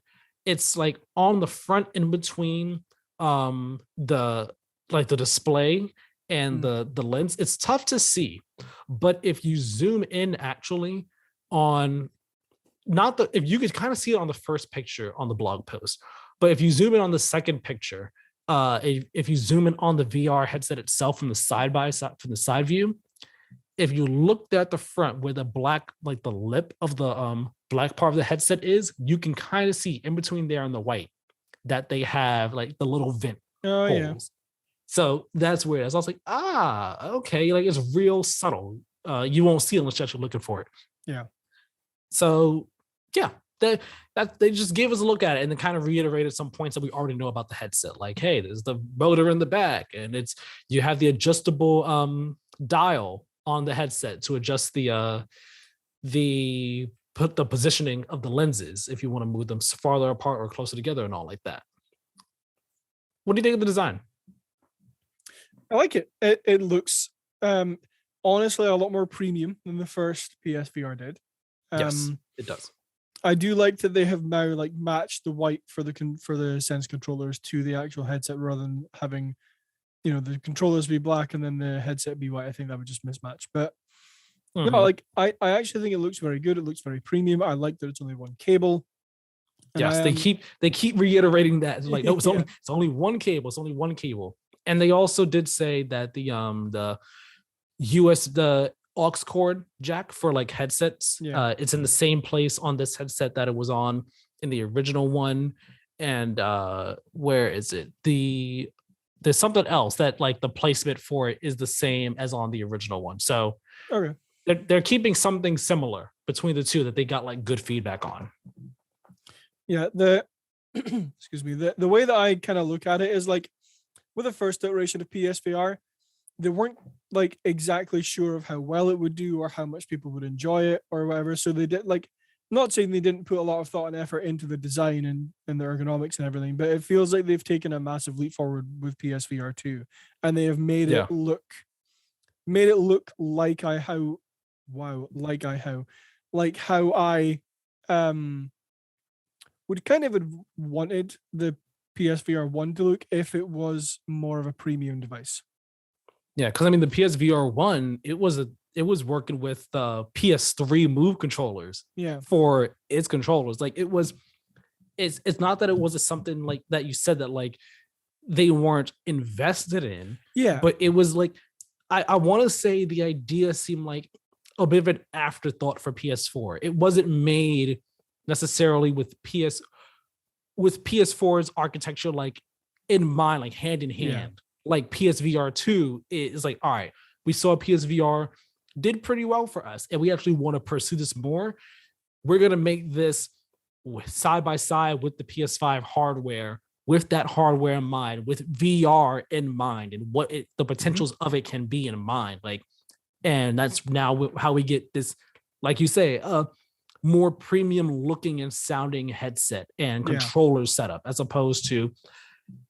B: it's like on the front in between the display and the lens. It's tough to see, but if you zoom in actually on if you could kind of see it on the first picture on the blog post, but if you zoom in on the second picture, if you zoom in on the VR headset itself from the side view, if you looked at the front where the black, like the lip of the black part of the headset is, you can kind of see in between there and the white that they have like the little vent holes. Yeah. So that's weird. I was like, okay, like it's real subtle. You won't see it unless you're actually looking for it. Yeah. So yeah, they just gave us a look at it and then kind of reiterated some points that we already know about the headset. Like, hey, there's the motor in the back, and you have the adjustable dial on the headset to adjust the positioning of the lenses if you want to move them farther apart or closer together and all like that. What do you think of the design?
C: I like it. It looks honestly a lot more premium than the first PSVR did.
B: Yes, it does.
C: I do like that they have now like matched the white for the Sense controllers to the actual headset rather than having, the controllers be black and then the headset be white. I think that would just mismatch. But no, like I actually think it looks very good. It looks very premium. I like that it's only one cable.
B: Yes, they keep reiterating that. Like, no, it's only one cable. It's only one cable. And they also did say that the aux cord jack for like headsets, it's in the same place on this headset that it was on in the original one. And where is it? There's something else that like the placement for it is the same as on the original one. So okay, they're keeping something similar between the two that they got like good feedback on.
C: Yeah, excuse me, the way that I kind of look at it is like with the first iteration of PSVR, they weren't like exactly sure of how well it would do or how much people would enjoy it or whatever. So they did like, not saying they didn't put a lot of thought and effort into the design and the ergonomics and everything, but it feels like they've taken a massive leap forward with PSVR2 and they have made it look like how I would kind of have wanted the PSVR 1 to look if it was more of a premium device.
B: Yeah, because I mean the PSVR 1, it was working with PS3 Move controllers. Yeah, for its controllers. Like it's not that it was something like that you said that like they weren't invested in. Yeah, but it was like I want to say the idea seemed like a bit of an afterthought for PS4. It wasn't made necessarily with PS4's architecture like in mind, like hand in hand. Yeah. Like PSVR 2 is like, all right, we saw PSVR did pretty well for us and we actually want to pursue this more. We're going to make this side by side with the PS5 hardware, with that hardware in mind, with VR in mind and what the potentials of it can be in mind. Like, and that's now how we get this, like you say, more premium looking and sounding headset and controller setup, as opposed to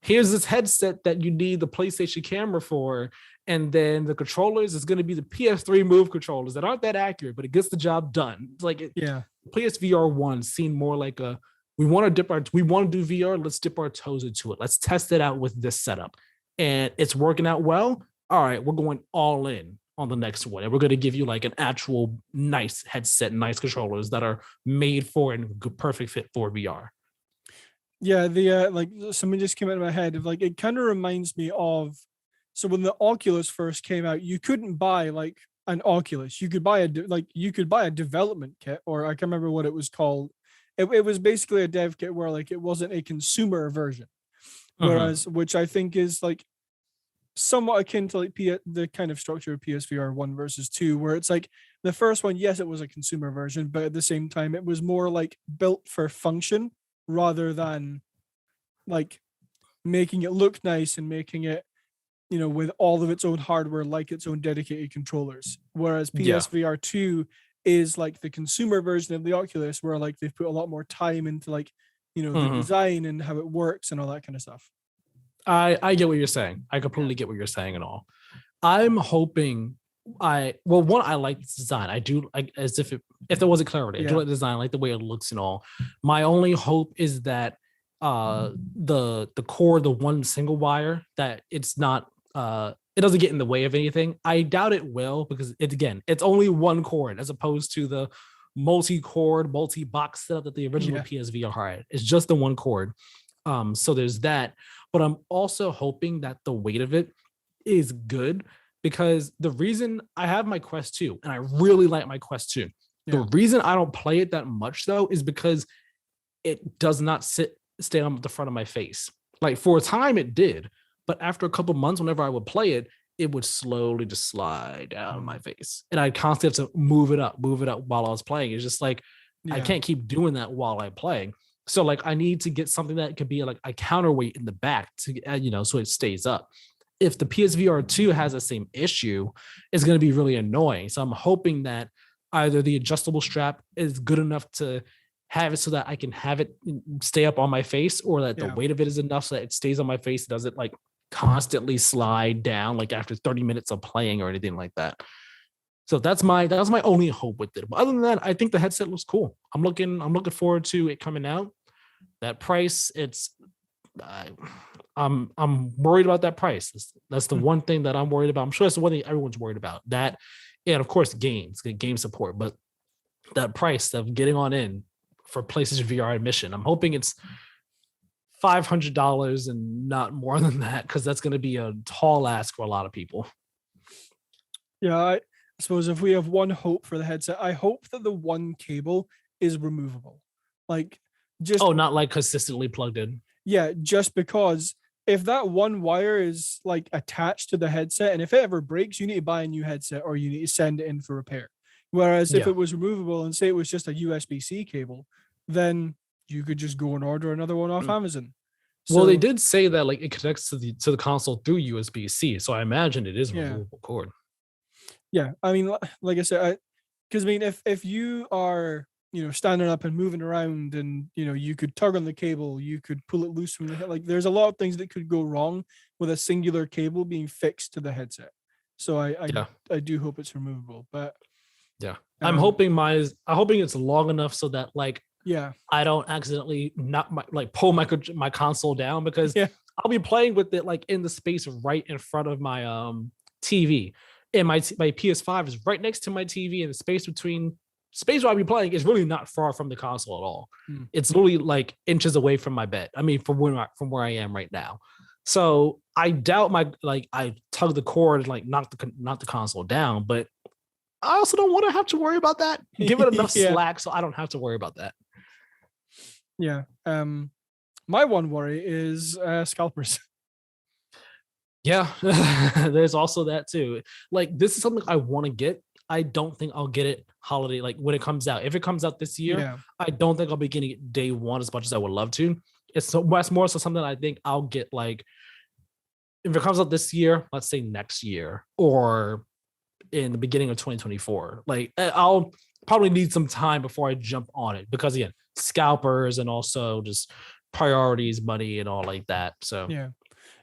B: here's this headset that you need the PlayStation camera for, and then the controllers is going to be the PS3 Move controllers that aren't that accurate, but it gets the job done. It's like PSVR 1 seemed more like we want to do VR, let's dip our toes into it. Let's test it out with this setup. And it's working out well. All right, we're going all in on the next one. And we're going to give you like an actual nice headset, nice controllers that are made for and perfect fit for VR.
C: Yeah, the like something just came out of my head of like it kind of reminds me of so when the Oculus first came out, you couldn't buy like an Oculus. You could buy a development kit, or I can't remember what it was called. It was basically a dev kit where like it wasn't a consumer version. Whereas which I think is like somewhat akin to like the kind of structure of PSVR 1 versus 2, where it's like the first one, yes, it was a consumer version, but at the same time, it was more like built for function rather than like making it look nice and making it, with all of its own hardware, like its own dedicated controllers. Whereas PSVR 2 is like the consumer version of the Oculus, where like they've put a lot more time into like, the design and how it works and all that kind of stuff.
B: I get what you're saying. I completely get what you're saying and all. I'm hoping I like this design. I do like as if there wasn't clarity. I do like the design, I like the way it looks and all. My only hope is that the cord, the one single wire, that it's not it doesn't get in the way of anything. I doubt it will, because it's only one cord as opposed to the multi-cord, multi-box setup that the original PSVR had. It's just the one cord. So there's that. But I'm also hoping that the weight of it is good, because the reason I have my Quest 2 and I really like my Quest 2. The reason I don't play it that much though is because it does not stay on the front of my face. Like for a time it did, but after a couple months, whenever I would play it, it would slowly just slide down my face. And I constantly have to move it up while I was playing. It's just like, I can't keep doing that while I'm playing. So like I need to get something that could be like a counterweight in the back to, so it stays up. If the PSVR 2 has the same issue, it's going to be really annoying. So I'm hoping that either the adjustable strap is good enough to have it so that I can have it stay up on my face, or that the weight of it is enough so that it stays on my face. It doesn't like constantly slide down like after 30 minutes of playing or anything like that. So that's my only hope with it. But other than that, I think the headset looks cool. I'm looking forward to it coming out. That price, I'm worried about that price. That's the one thing that I'm worried about. I'm sure that's the one thing everyone's worried about. That, and of course, game support. But that price of getting on in for PlayStation VR admission, I'm hoping it's $500 and not more than that, because that's going to be a tall ask for a lot of people.
C: Yeah, I suppose if we have one hope for the headset, I hope that the one cable is removable. Like,
B: not like consistently plugged in.
C: Yeah, just because if that one wire is like attached to the headset, and if it ever breaks, you need to buy a new headset or you need to send it in for repair. Whereas if it was removable and say it was just a USB-C cable, then you could just go and order another one off Amazon.
B: Well, they did say that like it connects to the console through USB-C, so I imagine it is a removable cord.
C: Yeah, I mean, like I said, because I mean, if you are standing up and moving around, and you could tug on the cable, you could pull it loose from the head. Like there's a lot of things that could go wrong with a singular cable being fixed to the headset. So I do hope it's removable, but
B: I'm hoping it's long enough so that like I don't accidentally pull my console down, because I'll be playing with it like in the space right in front of my TV, and my PS5 is right next to my TV, and the space where I'll be playing is really not far from the console at all. It's literally like inches away from my bed. I mean, from where I am right now. So I doubt I tug the cord and like knock the console down, but I also don't want to have to worry about that. Give it enough slack so I don't have to worry about that.
C: Yeah. My one worry is scalpers.
B: Yeah, there's also that too. Like this is something I want to get. I don't think I'll get it holiday, like when it comes out. If it comes out this year, I don't think I'll be getting it day one as much as I would love to. It's more so something I think I'll get like if it comes out this year, let's say next year or in the beginning of 2024. Like I'll probably need some time before I jump on it, because again, scalpers and also just priorities, money and all like that. So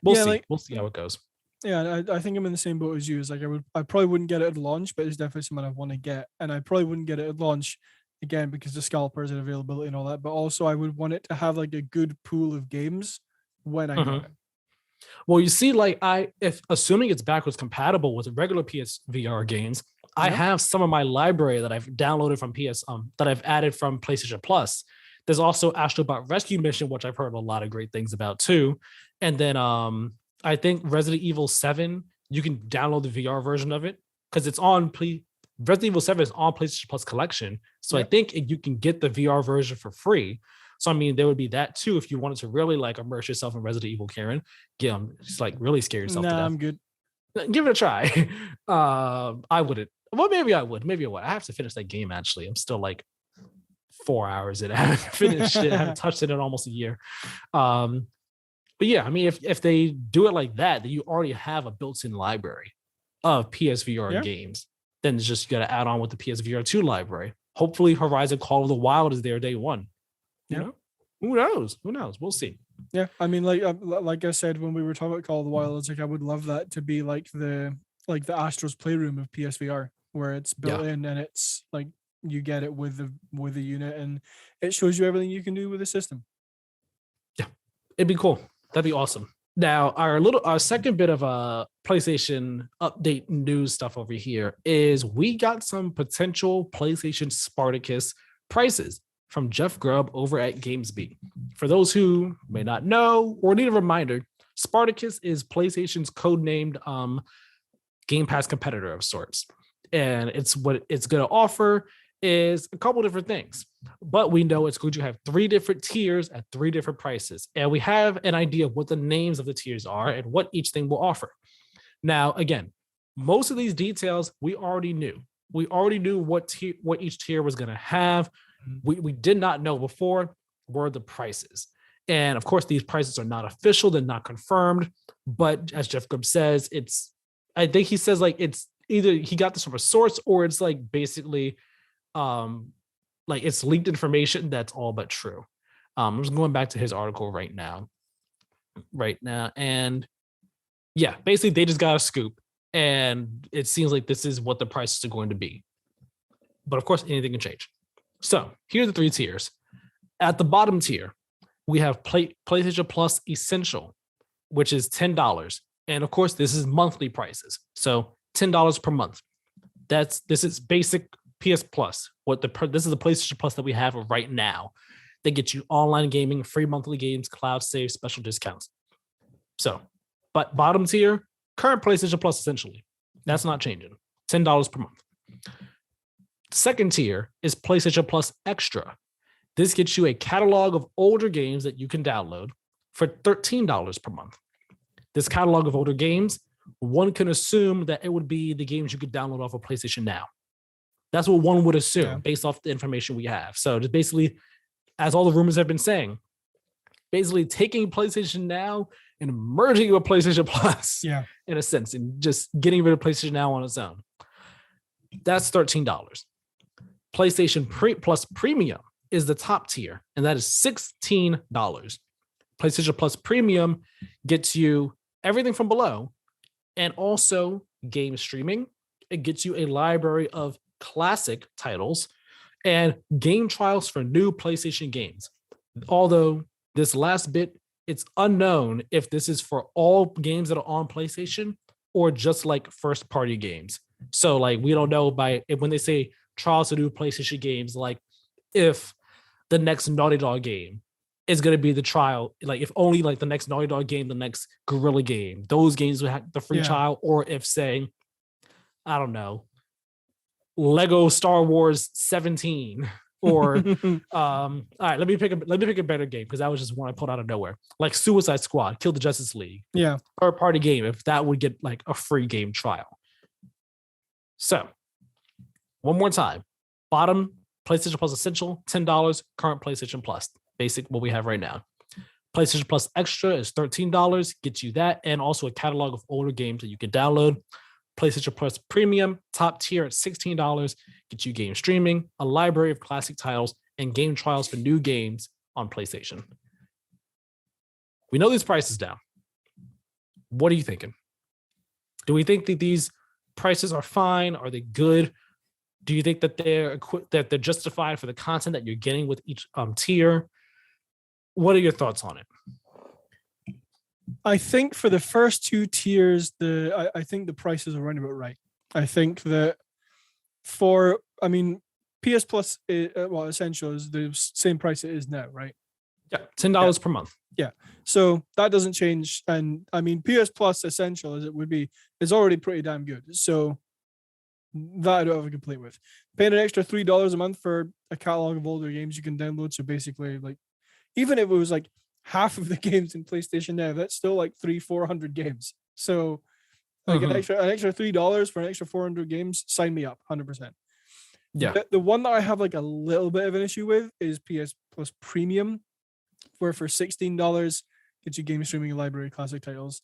B: we'll see. We'll see how it goes.
C: Yeah, I think I'm in the same boat as you. It's like I probably wouldn't get it at launch, but it's definitely something I want to get. And I probably wouldn't get it at launch again because the scalpers and availability and all that. But also I would want it to have like a good pool of games when I get it.
B: Well, you see, like if assuming it's backwards compatible with regular PSVR games, I have some of my library that I've downloaded from that I've added from PlayStation Plus There's also Astrobot Rescue Mission, which I've heard a lot of great things about too. And then I think Resident Evil 7, you can download the VR version of it because it's on Resident Evil 7 is on PlayStation Plus collection. So I think you can get the VR version for free. So I mean, there would be that too if you wanted to really like immerse yourself in Resident Evil, Keiran. Just like really scare yourself to death.
C: I'm good.
B: Give it a try. I wouldn't. Well, maybe I would. Maybe I would. I have to finish that game actually. I'm still like 4 hours in. I haven't finished it. I haven't touched it in almost a year. But yeah, I mean, if they do it like that, then you already have a built-in library of PSVR games. Then it's just you got to add on with the PSVR2 library. Hopefully, Horizon Call of the Wild is there day one. You know? Who knows? Who knows? We'll see.
C: Yeah, I mean, like I said when we were talking about Call of the Wild, it's like I would love that to be like the Astro's Playroom of PSVR, where it's built in and it's like you get it with the unit and it shows you everything you can do with the system.
B: Yeah, it'd be cool. That'd be awesome. Now, our second bit of PlayStation update news stuff over here is we got some potential PlayStation Spartacus prices from Jeff Grubb over at GamesBeat. For those who may not know or need a reminder, Spartacus is PlayStation's codenamed Game Pass competitor of sorts. And it's what it's going to offer is a couple different things. But we know it's going to have 3 different tiers at 3 different prices. And we have an idea of what the names of the tiers are and what each thing will offer. Now, again, most of these details we already knew. We already knew what each tier was going to have. We did not know before were the prices. And of course, these prices are not official, they're not confirmed. But as Jeff Grubb says, I think he says like it's either he got this from a source or it's like basically like it's leaked information that's all but true. I'm just going back to his article right now. And yeah, basically they just got a scoop and it seems like this is what the prices are going to be. But of course, anything can change. So here are the 3 tiers. At the bottom tier, we have PlayStation Plus Essential, which is $10. And of course, this is monthly prices. So $10 per month. This is basic PS Plus. This is the PlayStation Plus that we have right now. They get you online gaming, free monthly games, cloud save, special discounts. So, but bottom tier, current PlayStation Plus essentially. That's not changing. $10 per month. Second tier is PlayStation Plus Extra. This gets you a catalog of older games that you can download for $13 per month. This catalog of older games, one can assume that it would be the games you could download off of PlayStation Now. That's what one would assume based off the information we have. So just basically, as all the rumors have been saying, basically taking PlayStation Now and merging it with PlayStation Plus in a sense, and just getting rid of PlayStation Now on its own. That's $13. PlayStation Plus Premium is the top tier, and that is $16. PlayStation Plus Premium gets you everything from below and also game streaming. It gets you a library of classic titles and game trials for new PlayStation games. Although this last bit, it's unknown if this is for all games that are on PlayStation or just like first party games. So like we don't know when they say trials to new PlayStation games, like if the next Naughty Dog game is going to be the trial, like if only like the next Naughty Dog game, the next Guerrilla game, those games will have the free trial, or if saying, I don't know, Lego Star Wars 17 or all right, let me pick a better game because that was just one I pulled out of nowhere, like Suicide Squad, Kill the Justice League, third party game, if that would get like a free game trial. So one more time, bottom PlayStation Plus Essential, $10, current PlayStation Plus, basic what we have right now. PlayStation Plus Extra is $13, gets you that, and also a catalog of older games that you can download. PlayStation Plus Premium, top tier at $16, gets you game streaming, a library of classic titles, and game trials for new games on PlayStation. We know these prices now. What are you thinking? Do we think that these prices are fine? Are they good? Do you think that they're justified for the content that you're getting with each tier? What are your thoughts on it?
C: I think for the first 2 tiers, I think the prices are around about right. I think that PS Plus, Essential is the same price it is now, right?
B: Yeah, $10 per month.
C: Yeah, so that doesn't change. And I mean, PS Plus Essential as it would be is already pretty damn good. So that I don't have a complaint with. Paying an extra $3 a month for a catalog of older games you can download. So basically, like, even if it was like half of the games in PlayStation Now, that's still like 300-400 games. So like an extra $3 for an extra 400 games, sign me up, 100%.
B: Yeah.
C: The one that I have like a little bit of an issue with is PS Plus Premium, where for $16 gets you game streaming library, classic titles,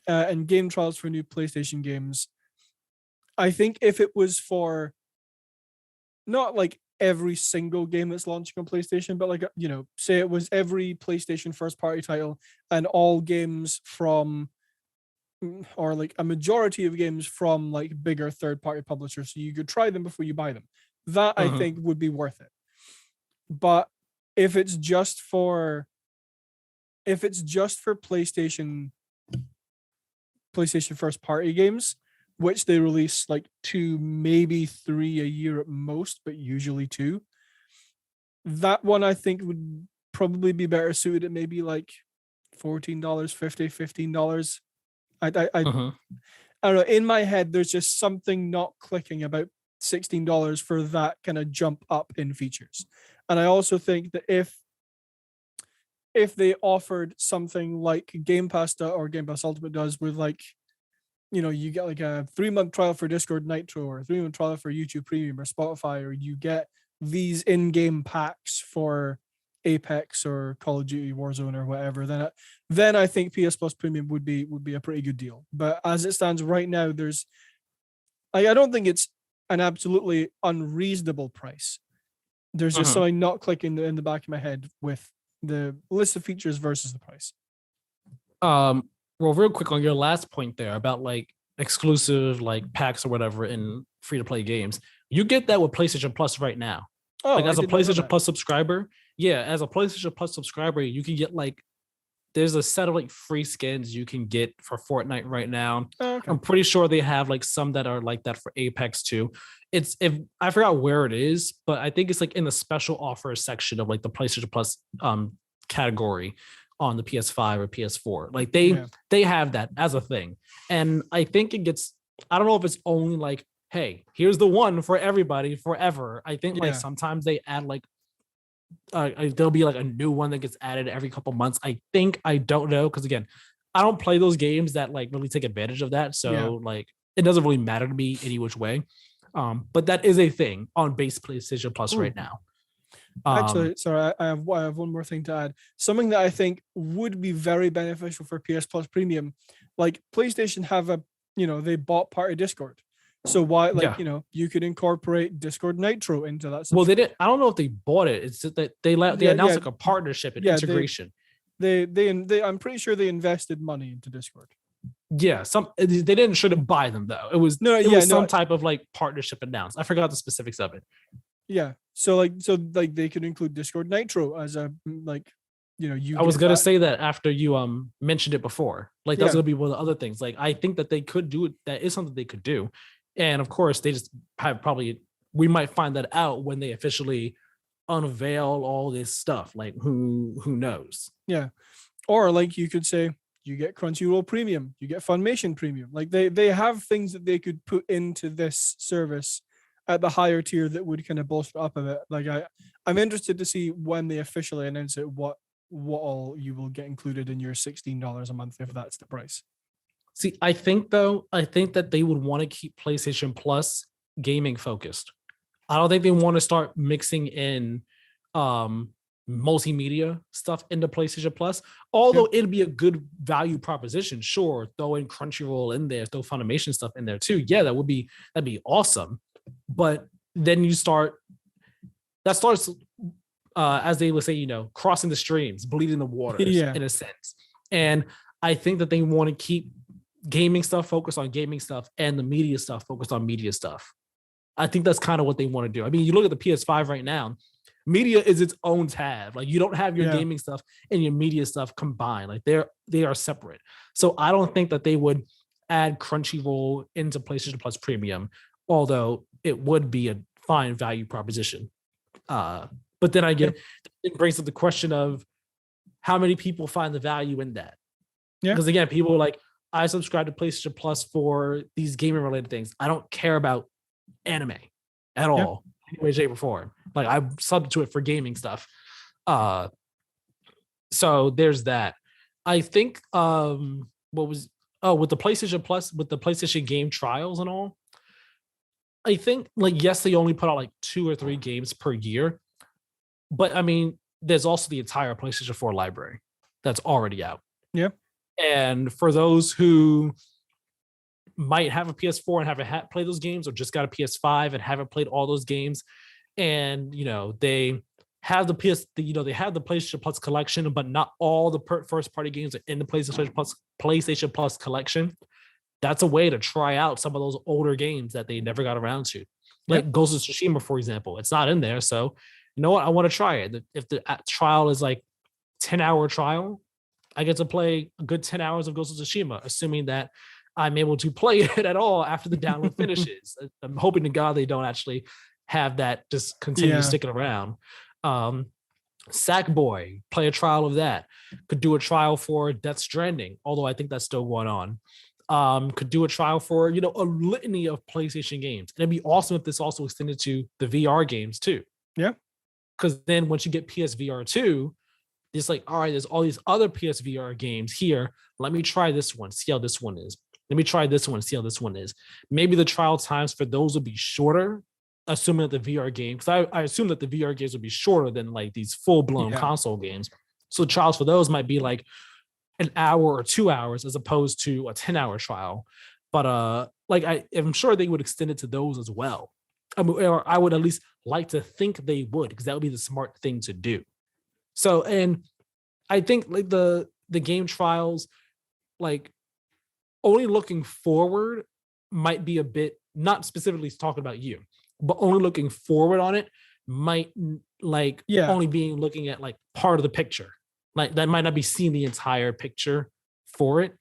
C: and game trials for new PlayStation games. I think if it was for not like every single game that's launching on PlayStation, but like, say it was every PlayStation first party title and all games from, or like a majority of games from like bigger third party publishers, so you could try them before you buy them. That I think would be worth it. But if it's just for PlayStation first party games, which they release like 2, maybe 3 a year at most, but usually 2, that one I think would probably be better suited at maybe like $14, $15. I don't know. In my head, there's just something not clicking about $16 for that kind of jump up in features. And I also think that if they offered something like Game Pass or Game Pass Ultimate does, with like, you get like a 3-month trial for Discord Nitro or a 3-month trial for YouTube Premium or Spotify, or you get these in-game packs for Apex or Call of Duty Warzone or whatever, then I think PS Plus Premium would be a pretty good deal. But as it stands right now, I don't think it's an absolutely unreasonable price. There's just something not clicking in the back of my head with the list of features versus the price.
B: Well, real quick on your last point there about like exclusive like packs or whatever in free to play games, you get that with PlayStation Plus right now.
C: Oh,
B: like as a PlayStation Plus subscriber, as a PlayStation Plus subscriber, you can get like there's a set of like free skins you can get for Fortnite right now.
C: Oh, okay.
B: I'm pretty sure they have like some that are like that for Apex too. If I forgot where it is, but I think it's like in the special offer section of like the PlayStation Plus category on the PS5 or PS4. Like they have that as a thing. And I think it gets, I don't know if it's only like, hey, here's the one for everybody forever. I think like sometimes they add like there'll be like a new one that gets added every couple months. I don't know, because again, I don't play those games that like really take advantage of that. So like it doesn't really matter to me any which way. But that is a thing on base PlayStation Plus right now.
C: Actually, sorry, I have one more thing to add. Something that I think would be very beneficial for PS Plus Premium, like PlayStation have they bought part of Discord. So why, you could incorporate Discord Nitro into that.
B: Well, they didn't. I don't know if they bought it. It's just that they announced like a partnership and integration.
C: They I'm pretty sure they invested money into Discord.
B: Yeah, they shouldn't buy them though. It was some type of like partnership announced. I forgot the specifics of it.
C: Yeah, so they could include Discord Nitro as a
B: I was gonna say that after you mentioned it before. Like that's gonna be one of the other things. Like I think that they could do it. That is something they could do, and of course they just have we might find that out when they officially unveil all this stuff. Like who knows?
C: Yeah, or like you could say you get Crunchyroll Premium, you get Funimation Premium. Like they have things that they could put into this service at the higher tier that would kind of bolster up a bit. Like I'm interested to see when they officially announce it, what all you will get included in your $16 a month, if that's the price.
B: See, I think that they would want to keep PlayStation Plus gaming focused. I don't think they want to start mixing in multimedia stuff into PlayStation Plus, although it'd be a good value proposition. Sure, throw in Crunchyroll in there, throw Funimation stuff in there too. Yeah, that'd be awesome. But then that starts as they would say, crossing the streams, bleeding the waters in a sense. And I think that they want to keep gaming stuff focused on gaming stuff and the media stuff focused on media stuff. I think that's kind of what they want to do. I mean, you look at the PS5 right now, media is its own tab. Like you don't have your gaming stuff and your media stuff combined. Like they are separate. So I don't think that they would add Crunchyroll into PlayStation Plus Premium, although it would be a fine value proposition. But then it brings up the question of how many people find the value in that.
C: Yeah.
B: Because again, people are like, I subscribe to PlayStation Plus for these gaming related things. I don't care about anime at all, any way, shape, or form. Like I'm subbed to it for gaming stuff. So there's that. I think with the PlayStation Plus, with the PlayStation game trials and all, I think like yes, they only put out like 2 or 3 games per year. But I mean, there's also the entire PlayStation 4 library that's already out.
C: Yeah.
B: And for those who might have a PS4 and haven't played those games, or just got a PS5 and haven't played all those games, and they have the they have the PlayStation Plus collection, but not all the first party games are in the PlayStation Plus collection. That's a way to try out some of those older games that they never got around to. Like Ghost of Tsushima, for example, it's not in there. So you know what? I want to try it. If the trial is like 10-hour trial, I get to play a good 10 hours of Ghost of Tsushima, assuming that I'm able to play it at all after the download finishes. I'm hoping to God they don't actually have that just continue sticking around. Sackboy, play a trial of that. Could do a trial for Death Stranding, although I think that's still going on. Could do a trial for a litany of PlayStation games. And it'd be awesome if this also extended to the VR games too.
C: Yeah.
B: Because then once you get PSVR2, it's like, all right, there's all these other PSVR games here. Let me try this one, see how this one is. Let me try this one, see how this one is. Maybe the trial times for those will be shorter, assuming that the VR game, because I assume that the VR games will be shorter than like these full-blown console games. So the trials for those might be like an hour or 2 hours as opposed to a 10-hour trial. But I'm sure they would extend it to those as well. I mean, or I would at least like to think they would, because that would be the smart thing to do. So, and I think like the game trials, like only looking forward might be a bit, not specifically talking about you, but only looking forward on it might only being looking at like part of the picture. Like that might not be seeing the entire picture for it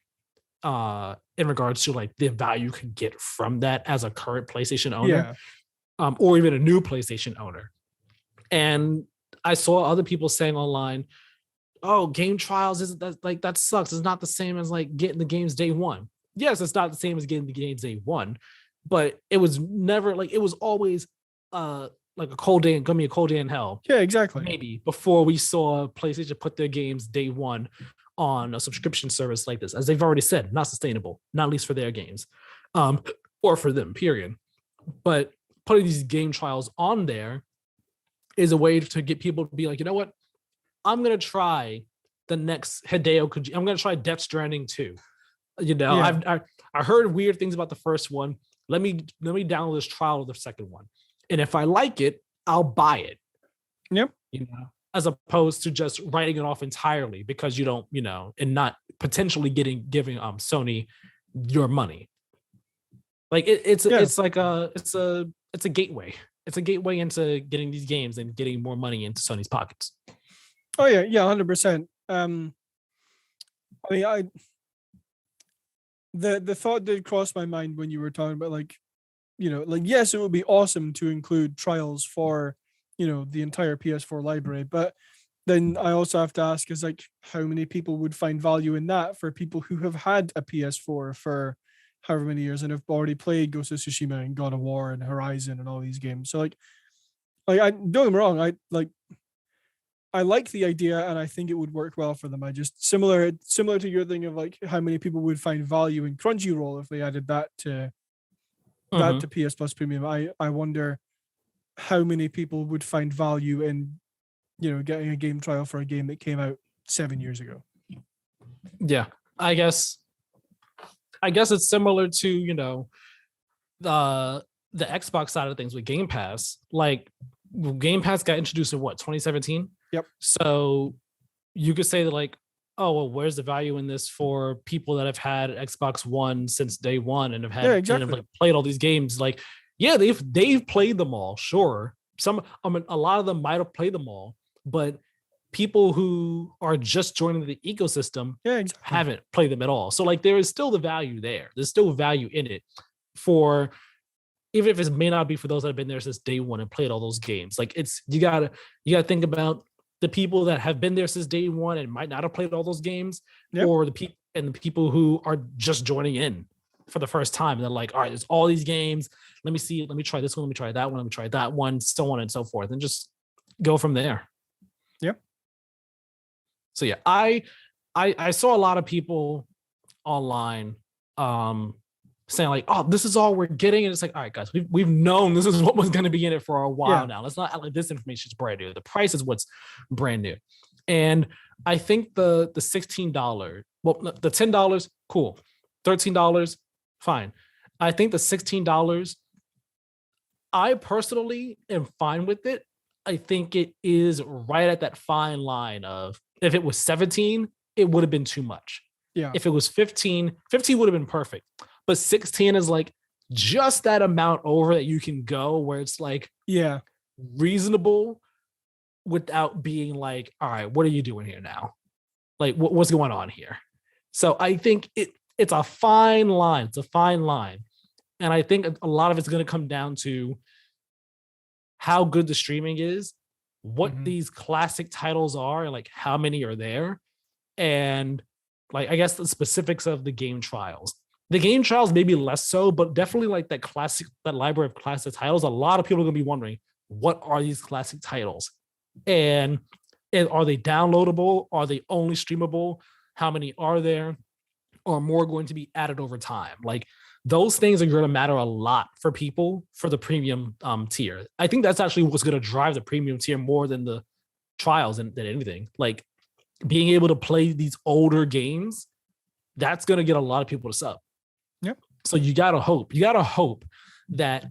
B: in regards to like the value you can get from that as a current PlayStation owner, or even a new PlayStation owner. And I saw other people saying online, oh, game trials isn't that, like, that sucks. It's not the same as like getting the games day one. Yes, it's not the same as getting the games day one, but it was never like, it was always like a cold day, gonna be a cold day in hell.
C: Yeah, exactly.
B: Maybe before we saw PlayStation put their games day one on a subscription service like this, as they've already said, not sustainable, not at least for their games, or for them, period. But putting these game trials on there is a way to get people to be like, you know what? I'm going to try the next Hideo Kojima. I'm going to try Death Stranding 2. I heard weird things about the first one. Let me download this trial of the second one. And if I like it, I'll buy it.
C: Yep.
B: As opposed to just writing it off entirely because you don't, and not potentially giving Sony your money. Like it's a gateway. It's a gateway into getting these games and getting more money into Sony's pockets.
C: Oh yeah, 100%. I mean, the thought did cross my mind when you were talking about like yes, it would be awesome to include trials for the entire PS4 library, but then I also have to ask is like how many people would find value in that for people who have had a PS4 for however many years and have already played Ghost of Tsushima and God of War and Horizon and all these games. So like I don't get me wrong, I like the idea and I think it would work well for them. I just similar to your thing of like how many people would find value in Crunchyroll if they added that to PS Plus Premium. I wonder how many people would find value in getting a game trial for a game that came out 7 years ago.
B: Yeah, I guess it's similar to the Xbox side of things with Game Pass. Like Game Pass got introduced in 2017.
C: Yep.
B: So you could say that like, oh well, where's the value in this for people that have had Xbox One since day one and have had and have like played all these games? Like, yeah, they've played them all, sure. A lot of them might have played them all, but people who are just joining the ecosystem haven't played them at all. So like there is still the value there. There's still value in it for even if it may not be for those that have been there since day one and played all those games. Like you gotta think about the people that have been there since day one and might not have played all those games, or the people who are just joining in for the first time. And they're like, all right, there's all these games. Let me see. Let me try this one. Let me try that one. Let me try that one, so on and so forth. And just go from there.
C: Yep.
B: So yeah, I saw a lot of people online saying like, oh, this is all we're getting. And it's like, all right, guys, we've known this is what was going to be in it for a while now. Let's not act like this information is brand new. The price is what's brand new. And I think the $16, well, the $10, cool. $13, fine. I think the $16, I personally am fine with it. I think it is right at that fine line of, if it was 17, it would have been too much.
C: Yeah.
B: If it was 15 would have been perfect. But 16 is like just that amount over that you can go where it's like reasonable without being like, all right, what are you doing here now? Like what's going on here? So I think it's a fine line. It's a fine line. And I think a lot of it's going to come down to how good the streaming is, what these classic titles are, and like how many are there. And like, I guess the specifics of the game trials. The game trials maybe less so, but definitely like that library of classic titles. A lot of people are going to be wondering, what are these classic titles? And are they downloadable? Are they only streamable? How many are there? Or more going to be added over time? Like, those things are going to matter a lot for people for the premium tier. I think that's actually what's going to drive the premium tier more than the trials than anything. Like, being able to play these older games, that's going to get a lot of people to sub.
C: Yep.
B: So you got to hope that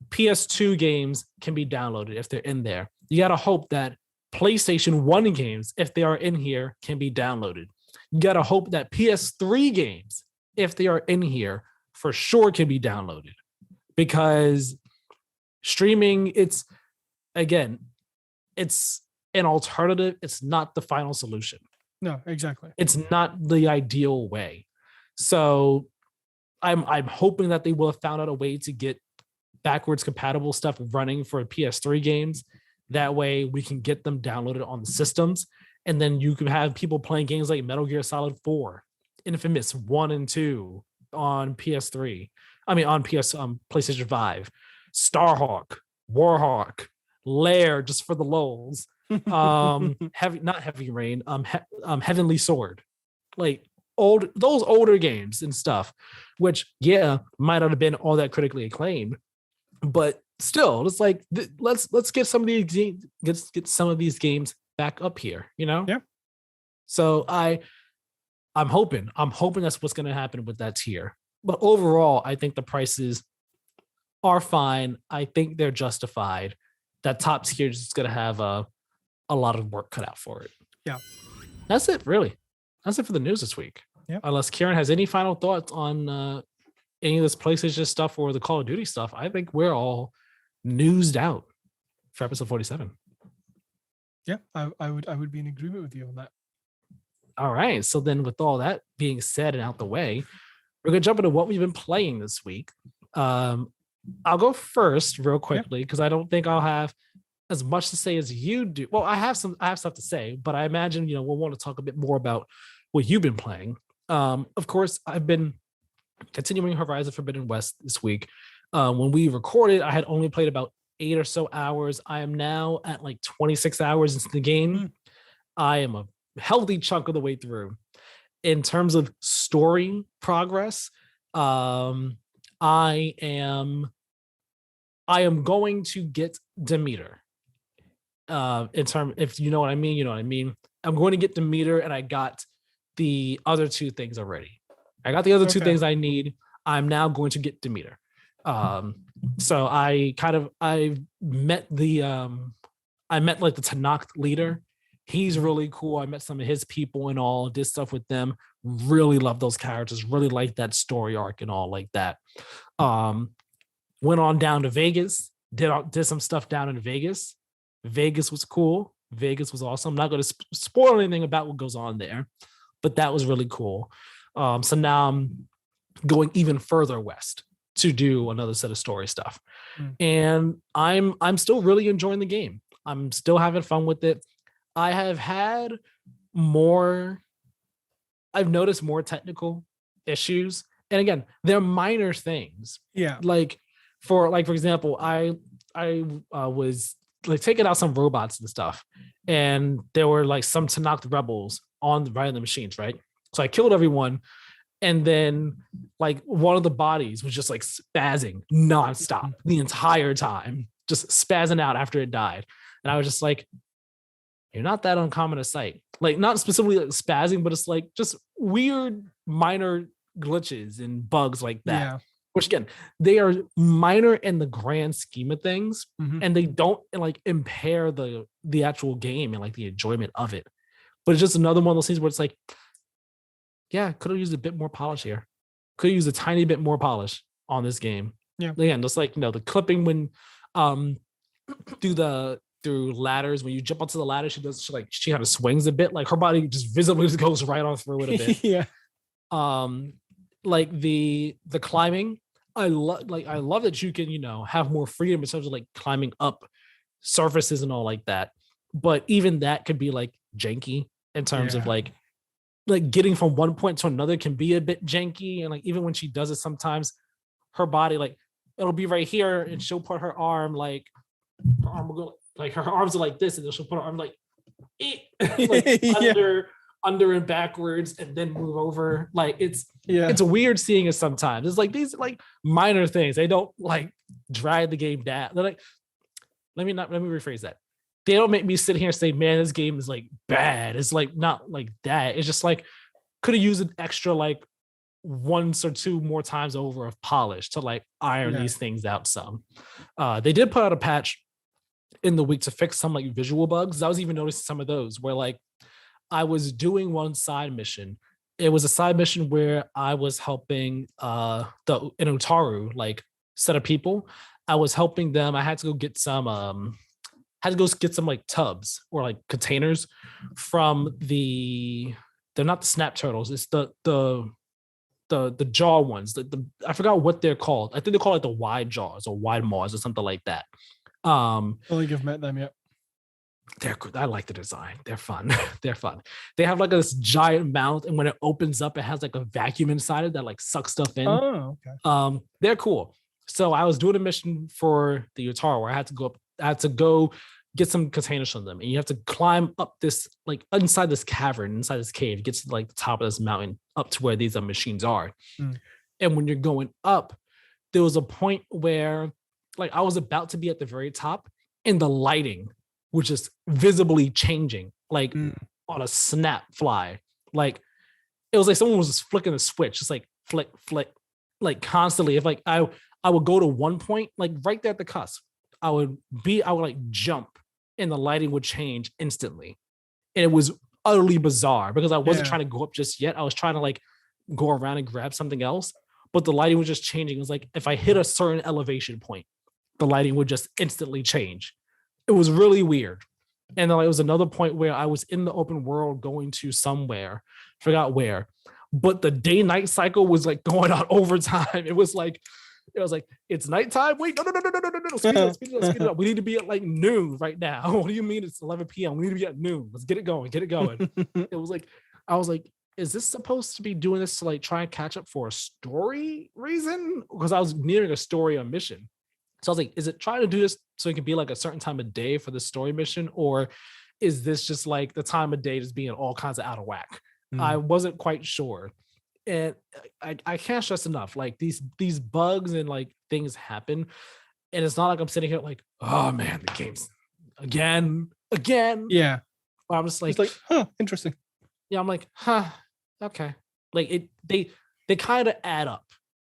B: PS2 games can be downloaded if they're in there. You got to hope that PlayStation 1 games, if they are in here, can be downloaded. You got to hope that PS3 games, if they are in here, for sure can be downloaded, because streaming, it's an alternative. It's not the final solution.
C: No, exactly.
B: It's not the ideal way. So I'm hoping that they will have found out a way to get backwards compatible stuff running for PS3 games. That way we can get them downloaded on the systems. And then you can have people playing games like Metal Gear Solid 4, Infamous 1 and 2 on PS3. I mean, on PlayStation 5, Starhawk, Warhawk, Lair, just for the lulz. Heavy Rain, Heavenly Sword, like those older games and stuff, which might not have been all that critically acclaimed, but still, it's like let's get some of these get some of these games back up here, you know?
C: Yeah.
B: So I'm hoping that's what's going to happen with that tier. But overall, I think the prices are fine. I think they're justified. That top tier is going to have a lot of work cut out for it.
C: Yeah.
B: That's it, really. That's it for the news this week.
C: Yeah.
B: Unless Keiran has any final thoughts on any of this PlayStation stuff or the Call of Duty stuff, I think we're all newsed out for episode 47.
C: Yeah, I would be in agreement with you on that.
B: All right. So then, with all that being said and out the way, we're gonna jump into what we've been playing this week. I'll go first real quickly because I don't think I'll have as much to say as you do. Well, I have stuff to say, but I imagine we'll want to talk a bit more about what you've been playing. Of course, I've been continuing Horizon Forbidden West this week. When we recorded, I had only played about 8 or so hours. I am now at like 26 hours into the game. I am a healthy chunk of the way through. In terms of story progress, I am going to get Demeter. If you know what I mean, you know what I mean. I'm going to get Demeter, and I got the other two things already. I got the other two things I need. I'm now going to get Demeter. So I met like the Tanakh leader. He's really cool. I met some of his people and all, did stuff with them. Really love those characters. Really like that story arc and all like that. Went on down to Vegas. Did some stuff down in Vegas. Vegas was cool. Vegas was awesome. I'm not going to spoil anything about what goes on there, but that was really cool. So now I'm going even further west. to do another set of story stuff. And I'm still really enjoying the game. I'm still having fun with it. I've noticed more technical issues. And again, they're minor things.
C: Yeah.
B: Like for example, I was like taking out some robots and stuff, and there were like some Tanakh rebels on the machines, right? So I killed everyone, and then like one of the bodies was just like spazzing nonstop the entire time, just spazzing out after it died. And I was just like, you're not that uncommon a sight. Like not specifically like spazzing, but it's like just weird minor glitches and bugs like that.
C: Yeah.
B: Which again, they are minor in the grand scheme of things, and they don't like impair the actual game and like the enjoyment of it. But it's just another one of those things where it's like, yeah, could have used a bit more polish here. Could have used a tiny bit more polish on this game.
C: Yeah.
B: Again, just like the clipping when through ladders, when you jump onto the ladder, she kind of swings a bit, like her body just visibly just goes right on through it a bit.
C: Yeah.
B: Like the climbing, I love that you can have more freedom in terms of like climbing up surfaces and all like that. But even that could be like janky in terms of like getting from one point to another can be a bit janky. And like even when she does it, sometimes her body, like it'll be right here and she'll put her arm like her arm will go like her arms are like this, and then she'll put her arm like under and backwards and then move over. Like it's weird seeing it sometimes. It's like these like minor things. They don't like drag the game down. They're like, let me rephrase that. They don't make me sit here and say, man, this game is like bad. It's like not like that. It's just like could have used an extra like once or two more times over of polish to like iron these things out some. They did put out a patch in the week to fix some like visual bugs. I was even noticing some of those where like I was doing one side mission. It was a side mission where I was helping an Utaru like set of people. I was helping them. I had to go get some like tubs or like containers from they're not the snap turtles. It's the jaw ones. I forgot what they're called. I think they're called like the wide jaws or wide maws or something like that.
C: I don't think I've met them yet.
B: They're good. I like the design. They're fun. They're fun. They have like this giant mouth, and when it opens up, it has like a vacuum inside it that like sucks stuff in.
C: Oh, okay.
B: They're cool. So I was doing a mission for the Utaru where I had to go get some containers from them, and you have to climb up this like inside this cavern, inside this cave, get to like the top of this mountain, up to where these machines are. And when you're going up, there was a point where like I was about to be at the very top, and the lighting was just visibly changing, like on a snap fly. Like it was like someone was just flicking a switch, just like flick, like constantly. If like I would go to one point, like right there at the cusp, I would like jump, and the lighting would change instantly. And it was utterly bizarre because I wasn't trying to go up just yet. I was trying to like go around and grab something else, but the lighting was just changing. It was like if I hit a certain elevation point, the lighting would just instantly change. It was really weird. And then like, it was another point where I was in the open world going to somewhere, forgot where, but the day-night cycle was like going on overtime. It was like, it's nighttime. Wait, no. Speed it up. We need to be at like noon right now. What do you mean it's 11 p.m.? We need to be at noon. Let's get it going. It was like, I was like, is this supposed to be doing this to like try and catch up for a story reason? Because I was nearing a story on mission. So I was like, is it trying to do this so it can be like a certain time of day for the story mission? Or is this just like the time of day just being all kinds of out of whack? I wasn't quite sure. And I can't stress enough, like these bugs and like things happen. And it's not like I'm sitting here like, oh man, the game's again.
C: Yeah.
B: But I'm just like,
C: interesting.
B: Yeah, I'm like, okay. Like they kind of add up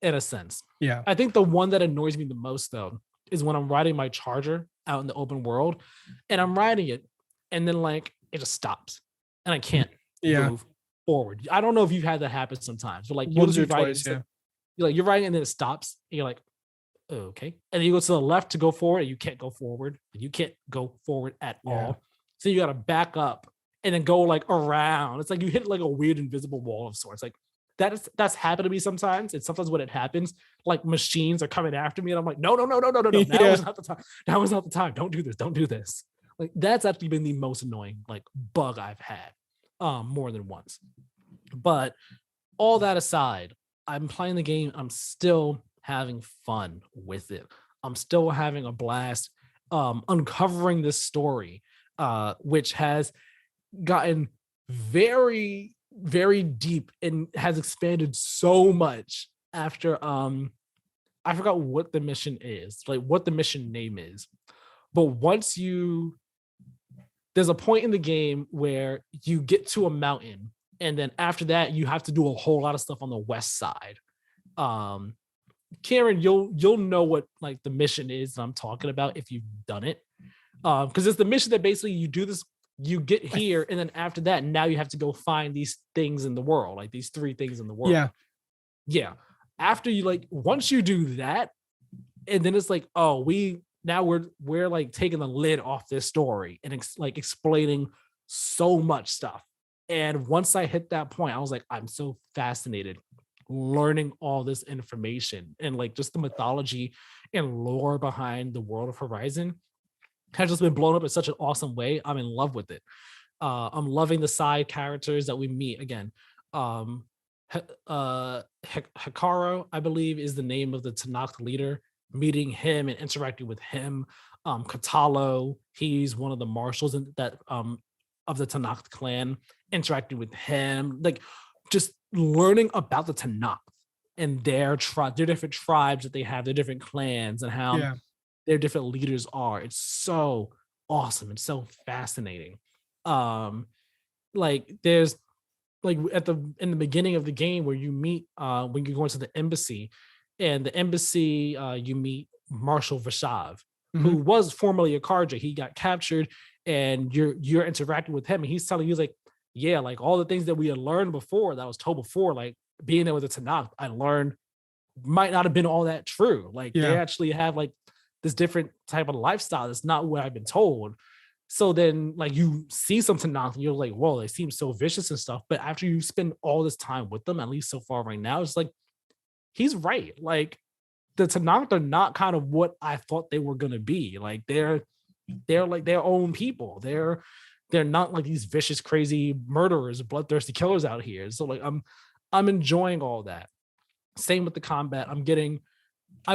B: in a sense.
C: Yeah.
B: I think the one that annoys me the most though is when I'm riding my charger out in the open world and I'm riding it and then like it just stops and I can't move forward. I don't know if you've had that happen sometimes, but like you'll be riding, you're riding and then it stops and you're like, okay. And then you go to the left to go forward and you can't go forward. And you can't go forward at all. So you got to back up and then go like around. It's like you hit like a weird invisible wall of sorts. Like that's happened to me sometimes. And sometimes when it happens, like machines are coming after me, and I'm like, no. Now is not the time. Now is not the time. Don't do this. Don't do this. Like that's actually been the most annoying like bug I've had, more than once. But all that aside, I'm playing the game. I'm still having fun with it. I'm still having a blast, uncovering this story, which has gotten very, very deep and has expanded so much after I forgot what the mission is, like what the mission name is. But there's a point in the game where you get to a mountain, and then after that you have to do a whole lot of stuff on the west side. Keiran, you'll know what like the mission is that I'm talking about if you've done it. Because it's the mission that basically you do this, you get here, and then after that, now you have to go find these things in the world, like these 3 things in the world. Yeah. After you once you do that, and then it's like, oh, we're like taking the lid off this story and explaining so much stuff. And once I hit that point, I was like, I'm so fascinated learning all this information and like just the mythology and lore behind the world of Horizon has just been blown up in such an awesome way. I'm in love with it. I'm loving the side characters that we meet again. Hikaru, I believe, is the name of the Tanakh leader. Meeting him and interacting with him. Katalo, he's one of the marshals of the Tanakh clan. Interacting with him, like just learning about the Tanakh and their different tribes that they have, their different clans, and how their different leaders are. It's so awesome and so fascinating. Like there's like in the beginning of the game where you meet when you go into the embassy, and the embassy you meet Marshal Vashav, who was formerly a Karja. He got captured, and you're interacting with him, and he's telling you like, yeah, like all the things that we had learned before, that was told before, like being there with the Tanakh, I learned might not have been all that true. Like they actually have like this different type of lifestyle that's not what I've been told. So then like you see some Tanakh and you're like, whoa, they seem so vicious and stuff. But after you spend all this time with them, at least so far right now, it's like, he's right. Like the Tanakh are not kind of what I thought they were gonna be. Like they're like their own people. They're not like these vicious, crazy murderers, bloodthirsty killers out here. So like I'm enjoying all that. Same with the combat. I've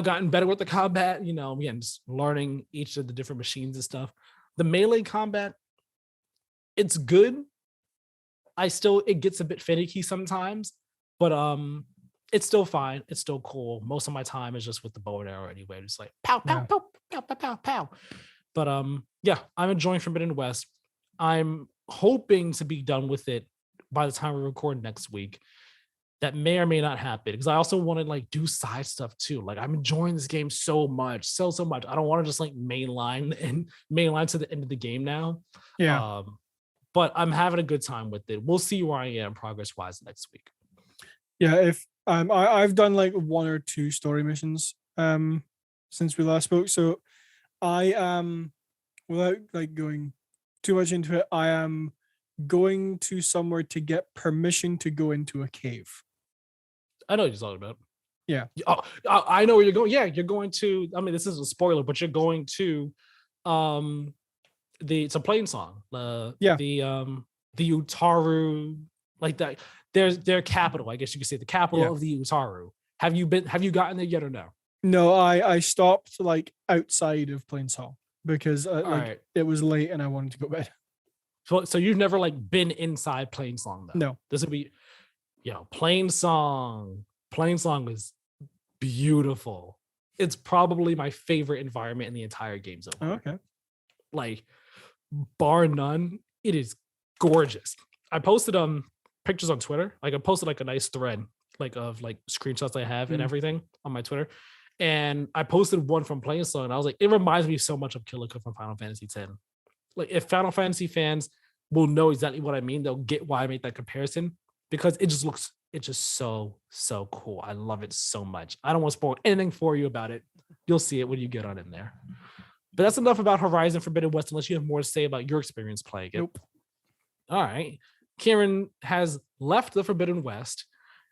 B: gotten better with the combat, you know, again, just learning each of the different machines and stuff. The melee combat, it's good. It gets a bit finicky sometimes, but it's still fine. It's still cool. Most of my time is just with the bow and arrow anyway. Just like pow, pow, pow, pow, pow, pow, pow. But yeah, I'm enjoying Forbidden West. I'm hoping to be done with it by the time we record next week. That may or may not happen, because I also want to like do side stuff too. Like I'm enjoying this game so much, so much. I don't want to just like mainline to the end of the game now.
C: Yeah.
B: But I'm having a good time with it. We'll see where I am progress wise next week.
C: Yeah, if I've done like 1 or 2 story missions since we last spoke. So I am, without like going too much into it, I am going to somewhere to get permission to go into a cave.
B: I know what you're talking about.
C: Yeah.
B: Oh, I know where you're going. Yeah, you're going to, I mean, this isn't a spoiler, but you're going to it's a plain song. The Utaru, like that. There's their capital, I guess you could say, the capital of the Utaru. Have you gotten there yet or no?
C: No, I stopped like outside of Plainsong because it was late and I wanted to go to bed.
B: So you've never like been inside Plainsong though?
C: No.
B: This would be, Plainsong. Plainsong is beautiful. It's probably my favorite environment in the entire game so far.
C: Okay.
B: Like, bar none, it is gorgeous. I posted pictures on Twitter. Like I posted like a nice thread like of like screenshots I have and everything on my Twitter. And I posted one from Plainsong and I was like, it reminds me so much of Kilika from Final Fantasy X. Like if Final Fantasy fans will know exactly what I mean, they'll get why I made that comparison, because it's just so cool. I love it so much. I don't want to spoil anything for you about it. You'll see it when you get on in there. But that's enough about Horizon Forbidden West, unless you have more to say about your experience playing it.
C: Nope.
B: All right. Keiran has left the Forbidden West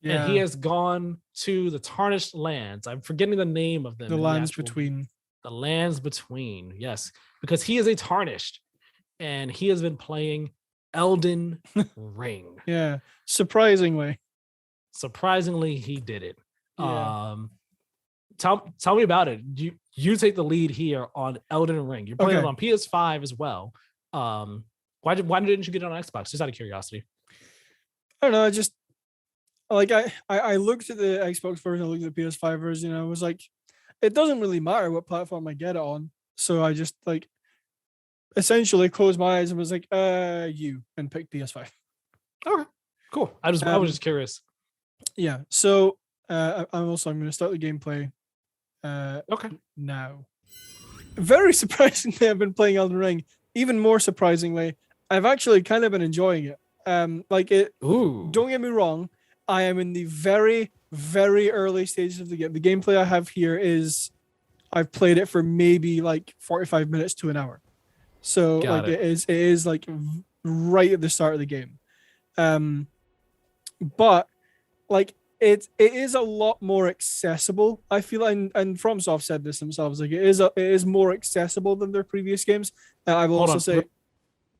B: and he has gone to the Tarnished Lands. I'm forgetting the name of them.
C: The Lands Between.
B: The Lands Between, yes, because he is a Tarnished, and he has been playing Elden Ring.
C: Yeah, surprisingly,
B: he did it.
C: Yeah.
B: Tell me about it. You take the lead here on Elden Ring. You're playing it on PS5 as well. Why didn't you get it on Xbox? Just out of curiosity.
C: I don't know. I just like I looked at the Xbox version, I looked at the PS5 version, and I was like, it doesn't really matter what platform I get it on. So I just like essentially closed my eyes and was like, and picked PS5.
B: Okay, cool. I was just curious.
C: Yeah. So I'm going to start the gameplay.
B: Okay.
C: Now, very surprisingly, I've been playing Elden Ring. Even more surprisingly, I've actually kind of been enjoying it. Don't get me wrong, I am in the very, very early stages of the game. The gameplay I have here is I've played it for maybe like 45 minutes to an hour. So it is like right at the start of the game. But like it is a lot more accessible. I feel, and FromSoft said this themselves, like it is more accessible than their previous games. I will also say,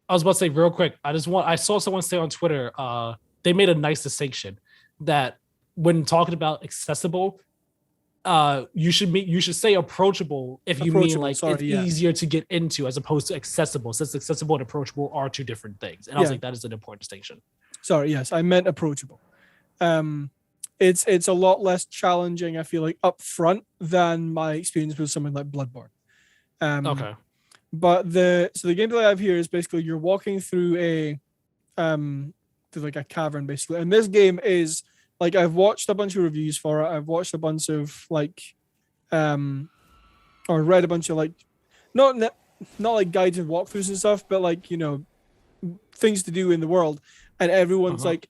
B: I was about to say real quick, I saw someone say on Twitter, they made a nice distinction that when talking about accessible, you should say approachable if you mean like it's easier to get into as opposed to accessible, since accessible and approachable are two different things. And I was like, that is an important distinction. Sorry,
C: yes, I meant approachable. It's a lot less challenging, I feel like, up front than my experience with something like Bloodborne.
B: Okay.
C: But the gameplay I have here is basically you're walking through a cavern basically, and this game is like, I've watched a bunch of reviews for it. I've watched a bunch of like, or read a bunch of like, not like guided walkthroughs and stuff, but like, you know, things to do in the world, and everyone's like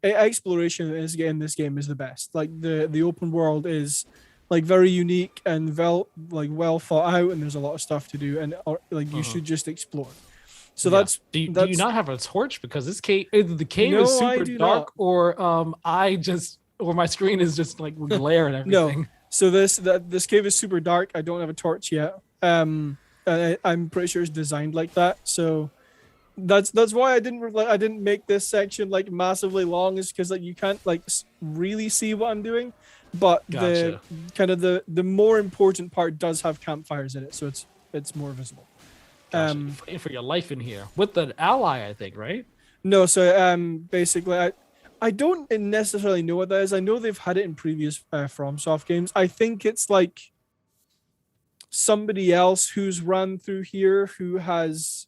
C: exploration in this game is the best. Like the open world is like very unique and well thought out, and there's a lot of stuff to do, and you should just explore. So
B: do you not have a torch? Because this cave, the cave is super dark, or my screen is just like glare and everything.
C: No. So this cave is super dark. I don't have a torch yet. I'm pretty sure it's designed like that. So that's why I didn't make this section like massively long, is because like you can't like really see what I'm doing. But the more important part does have campfires in it, so it's more visible.
B: Gotcha. For your life in here with an ally, I think, right?
C: No, so basically I don't necessarily know what that is. I know they've had it in previous FromSoft games. I think it's like somebody else who's run through here who has,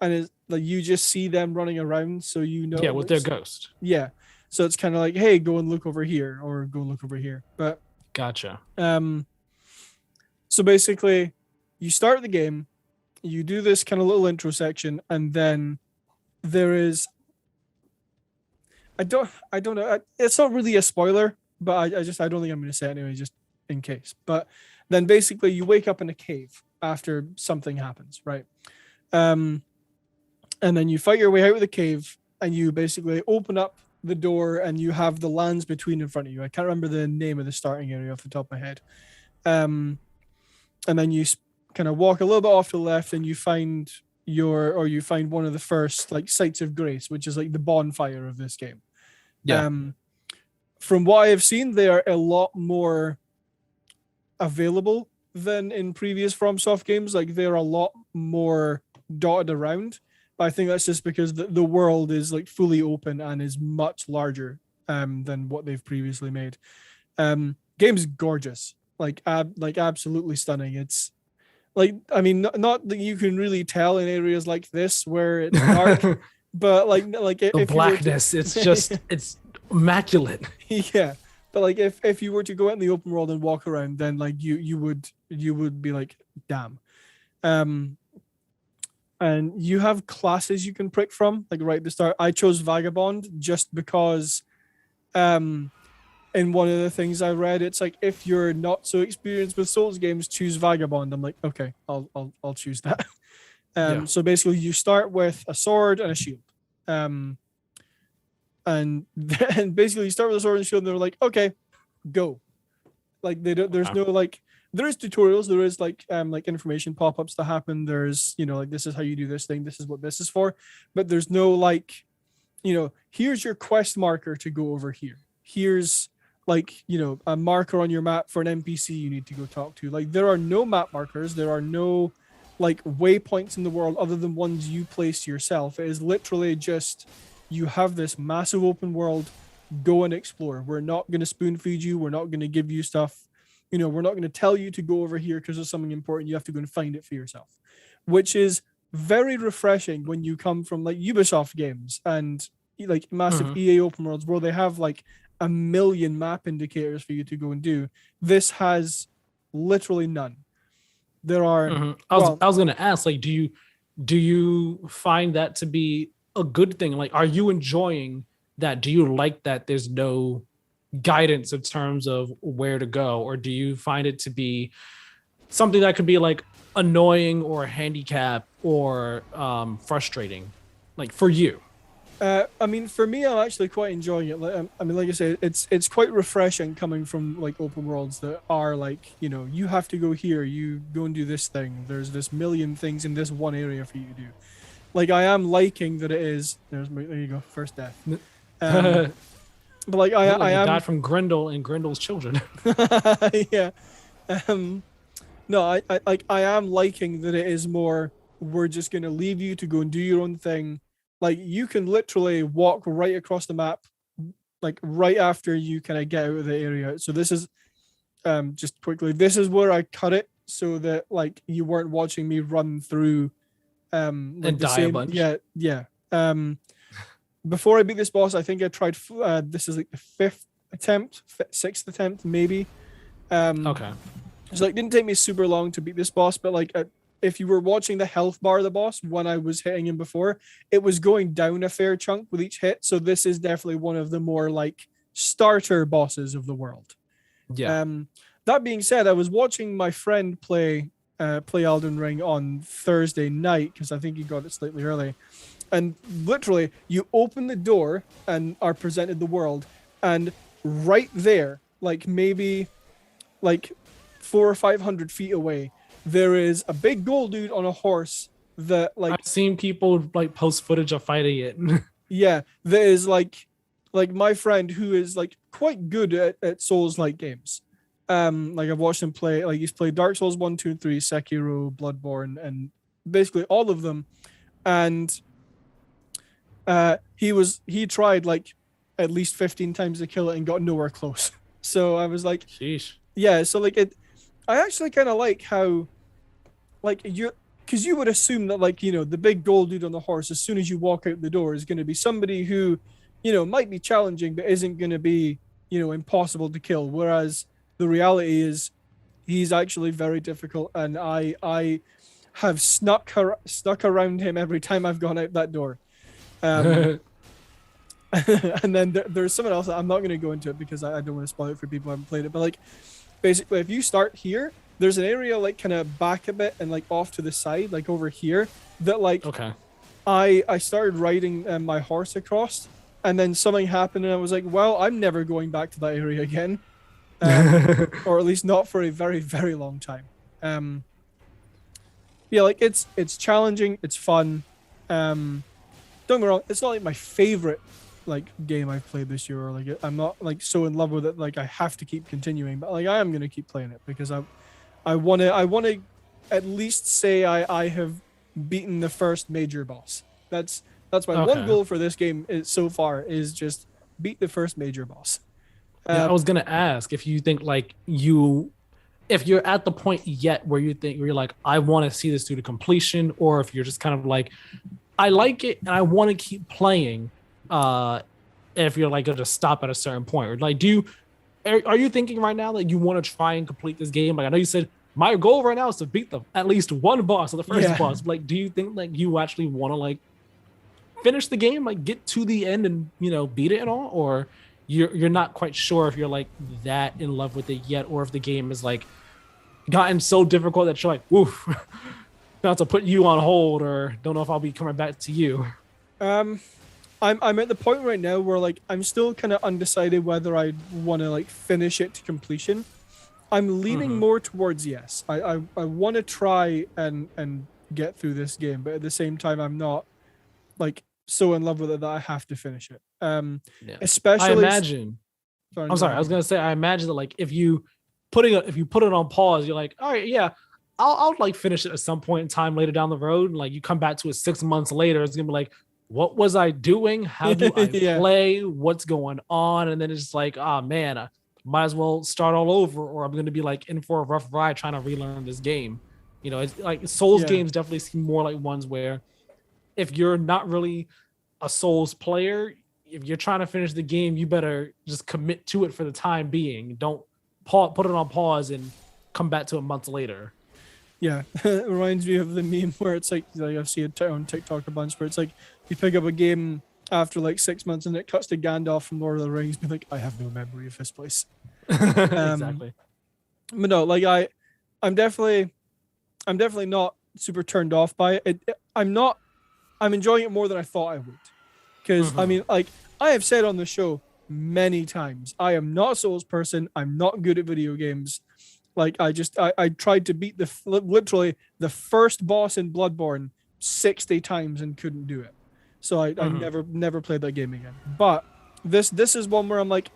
C: and is like you just see them running around, so you know.
B: Yeah, with their ghost.
C: Yeah, so it's kind of like, hey, go and look over here, or go look over here. But
B: gotcha.
C: So basically, you start the game, you do this kind of little intro section, and then there is. I don't know. It's not really a spoiler, but I don't think I'm going to say it anyway, just in case. But then basically you wake up in a cave after something happens, right? And then you fight your way out of the cave, and you basically open up the door, and you have the Lands Between in front of you. I can't remember the name of the starting area off the top of my head. And then you kind of walk a little bit off to the left, and you find one of the first like sites of grace, which is like the bonfire of this game. Yeah. From what I have seen, they are a lot more available than in previous FromSoft games. Like they're a lot more dotted around. But I think that's just because the world is like fully open and is much larger than what they've previously made. Game's gorgeous, like absolutely stunning. It's like, I mean, not that you can really tell in areas like this where it's dark. But like
B: the blackness, it's just it's immaculate.
C: Yeah, but like if you were to go out in the open world and walk around, then like you would be like, damn. And you have classes you can pick from, like right at the start. I chose Vagabond just because, in one of the things I read, it's like if you're not so experienced with Souls games, choose Vagabond. I'm like, okay, I'll choose that. So basically you start with a sword and a shield. And and basically you start with a sword and shield, and they're like, okay, go. Like they don't. There's no like. There is tutorials. There is like information pop-ups that happen. There's like this is how you do this thing. This is what this is for. But there's no like, here's your quest marker to go over here. Here's like a marker on your map for an NPC you need to go talk to. Like there are no map markers. There are no like waypoints in the world other than ones you place yourself. It is literally just you have this massive open world. Go and explore. We're not going to spoon feed you. We're not going to give you stuff. We're not going to tell you to go over here because there's something important. You have to go and find it for yourself, which is very refreshing when you come from like Ubisoft games and like massive EA open worlds where they have like a million map indicators for you to go and do. This has literally none. There are.
B: I was going to ask, like, do you find that to be a good thing? Like, are you enjoying that? Do you like that there's no guidance in terms of where to go, or do you find it to be something that could be like annoying or a handicap or frustrating, like for you?
C: I mean, for me, I'm actually quite enjoying it. Like I said, it's quite refreshing coming from like open worlds that are like, you have to go here, you go and do this thing. There's this million things in this one area for you to do. Like I am liking that it is. There you go, first death. But like I am
B: died from Grendel and Grendel's children.
C: Yeah. No, I am liking that it is more. We're just gonna leave you to go and do your own thing. Like you can literally walk right across the map, like right after you kind of get out of the area. So this is, just quickly, this is where I cut it so that like you weren't watching me run through, like
B: and die a bunch.
C: Yeah. Before I beat this boss, I think I tried. This is like the sixth attempt, maybe.
B: Okay.
C: So like, it didn't take me super long to beat this boss, but like, if you were watching the health bar of the boss when I was hitting him before, it was going down a fair chunk with each hit. So this is definitely one of the more like starter bosses of the world.
B: Yeah.
C: That being said, I was watching my friend play Elden Ring on Thursday night because I think he got it slightly early. And literally, you open the door and are presented the world, and right there, like maybe like 400 or 500 feet away, there is a big gold dude on a horse that like
B: I've seen people like post footage of fighting it.
C: Yeah, that is like my friend who is like quite good at Souls-like games. Like I've watched him play. Like he's played Dark Souls 1, 2, and 3, Sekiro, Bloodborne, and basically all of them, and. He tried like at least 15 times to kill it and got nowhere close. So I was like,
B: sheesh.
C: Yeah. So like I actually kind of like how, like because you would assume that like, the big gold dude on the horse, as soon as you walk out the door, is going to be somebody who, might be challenging, but isn't going to be, impossible to kill. Whereas the reality is he's actually very difficult. And I have snuck around him every time I've gone out that door. And then there's someone else. I'm not going to go into it because I don't want to spoil it for people who haven't played it. But like, basically, if you start here, there's an area like kind of back a bit and like off to the side, like over here, that like I started riding my horse across, and then something happened, and I was like, well, I'm never going back to that area again, or at least not for a very, very long time. Yeah, like it's challenging, it's fun. Don't get me wrong, it's not like my favorite like game I've played this year, or like I'm not like so in love with it like I have to keep continuing, but like I am gonna keep playing it because I want to at least say I have beaten the first major boss. That's my one goal for this game so far is just beat the first major boss.
B: Yeah, I was gonna ask if you think like if you're at the point yet where you're like, I want to see this through to completion, or if you're just kind of like, I like it and I want to keep playing. If you're like gonna stop at a certain point, or like, are you thinking right now that you want to try and complete this game? Like I know you said my goal right now is to beat at least one boss, or the first boss. Like, do you think like you actually want to like finish the game, like get to the end and beat it and all, or you're not quite sure if you're like that in love with it yet, or if the game is like gotten so difficult that you're like, woof, about to put you on hold, or don't know if I'll be coming back to you.
C: I'm at the point right now where like I'm still kind of undecided whether I want to like finish it to completion. I'm leaning more towards yes. I want to try and get through this game, but at the same time, I'm not like so in love with it that I have to finish it. Especially.
B: I imagine. I'm sorry. I was gonna say I imagine that like if you put it on pause, you're like, all right, yeah, I'll like finish it at some point in time later down the road, and like you come back to it 6 months later, it's gonna be like, what was I doing? How do I play? What's going on? And then it's like, oh man, I might as well start all over, or I'm gonna be like in for a rough ride trying to relearn this game. You know, it's like Souls games definitely seem more like ones where if you're not really a Souls player, if you're trying to finish the game, you better just commit to it for the time being. Don't put it on pause and come back to it months later.
C: Yeah, it reminds me of the meme where it's like I've seen it on TikTok a bunch, where it's like you pick up a game after like 6 months and it cuts to Gandalf from Lord of the Rings, be like, I have no memory of this place.
B: Exactly.
C: But no, like I'm definitely not super turned off by it. I'm enjoying it more than I thought I would. Because I mean, like I have said on the show many times, I am not a Souls person. I'm not good at video games. Like I tried to beat literally the first boss in Bloodborne 60 times and couldn't do it. So I never played that game again. But this is one where I'm like,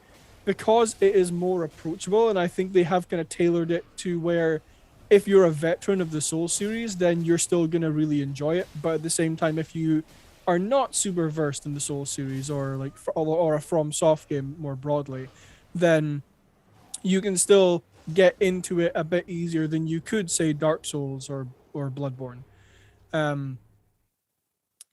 C: because it is more approachable, and I think they have kind of tailored it to where if you're a veteran of the Souls series, then you're still gonna really enjoy it. But at the same time, if you are not super versed in the Souls series or like or a From Soft game more broadly, then you can still get into it a bit easier than you could say Dark Souls or Bloodborne.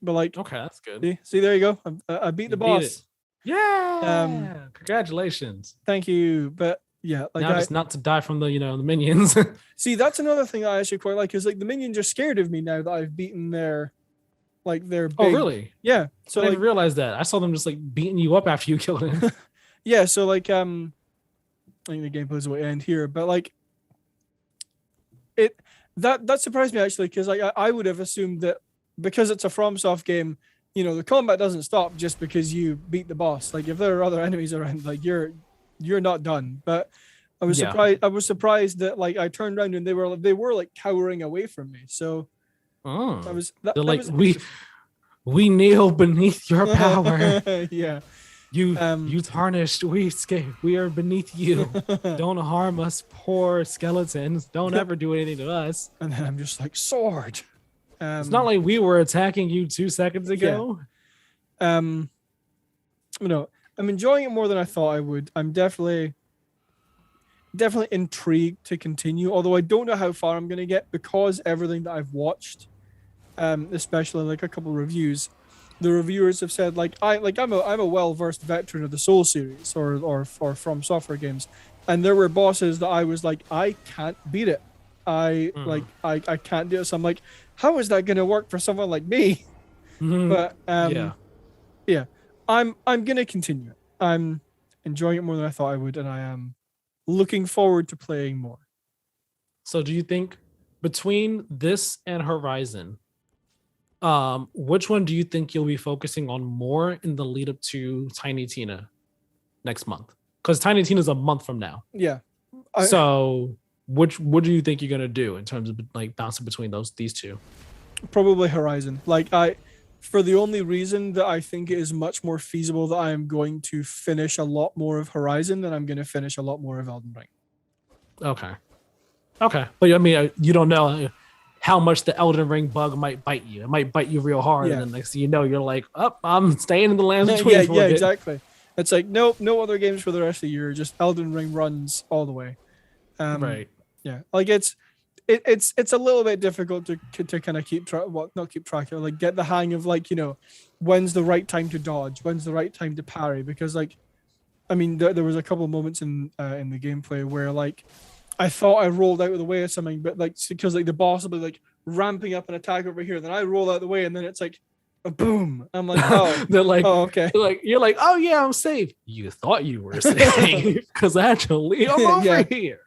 C: But like,
B: okay, that's good.
C: See, there you go. I beat the boss.
B: Yeah. Congratulations.
C: Thank you. But yeah, like
B: now just not to die from the the minions.
C: See, that's another thing I actually quite like, is like the minions are scared of me now that I've beaten their big.
B: Oh really?
C: Yeah.
B: So I didn't realize that. I saw them just like beating you up after you killed him.
C: Yeah. So like I think the gameplay's way to end here, but like that surprised me actually, because like I would have assumed that because it's a FromSoft game, the combat doesn't stop just because you beat the boss. Like if there are other enemies around, like you're not done. But I was surprised. I was surprised that like I turned around and they were like cowering away from me. So
B: we kneel beneath your power.
C: Yeah.
B: You tarnished, we escape. We are beneath you. Don't harm us, poor skeletons. Don't ever do anything to us.
C: And then I'm just like, sword.
B: It's not like we were attacking you 2 seconds ago.
C: Yeah. I'm enjoying it more than I thought I would. I'm definitely intrigued to continue, although I don't know how far I'm gonna get, because everything that I've watched, especially like a couple of reviews, the reviewers have said like I'm a well-versed veteran of the Soul series or From Software games, and there were bosses that I was like, I can't beat it. I can't do it. So I'm like, how is that gonna work for someone like me? But yeah, I'm gonna continue it. I'm enjoying it more than I thought I would, and I am looking forward to playing more.
B: So do you think between this and Horizon, which one do you think you'll be focusing on more in the lead up to Tiny Tina next month? Because Tiny Tina is a month from now.
C: Yeah.
B: So what do you think you're gonna do in terms of like bouncing between these two?
C: Probably Horizon. For the only reason that I think it is much more feasible that I am going to finish a lot more of Horizon than I'm going to finish a lot more of Elden Ring.
B: Okay. But I mean, you don't know how much the Elden Ring bug might bite you. It might bite you real hard, and then next thing you know, you're like, I'm staying in the lands between.
C: Yeah, exactly. It's like no other games for the rest of the year. Just Elden Ring runs all the way.
B: Right.
C: Yeah, like it's a little bit difficult to kind of keep track of, like get the hang of like when's the right time to dodge, when's the right time to parry, because like I mean there was a couple of moments in the gameplay where like I thought I rolled out of the way of something, but like because like the boss will be like ramping up an attack over here, then I roll out of the way and then it's like a boom. I'm like, oh,
B: they're like,
C: oh, okay.
B: You're like, oh yeah, I'm safe. You thought you were safe because actually I'm over here.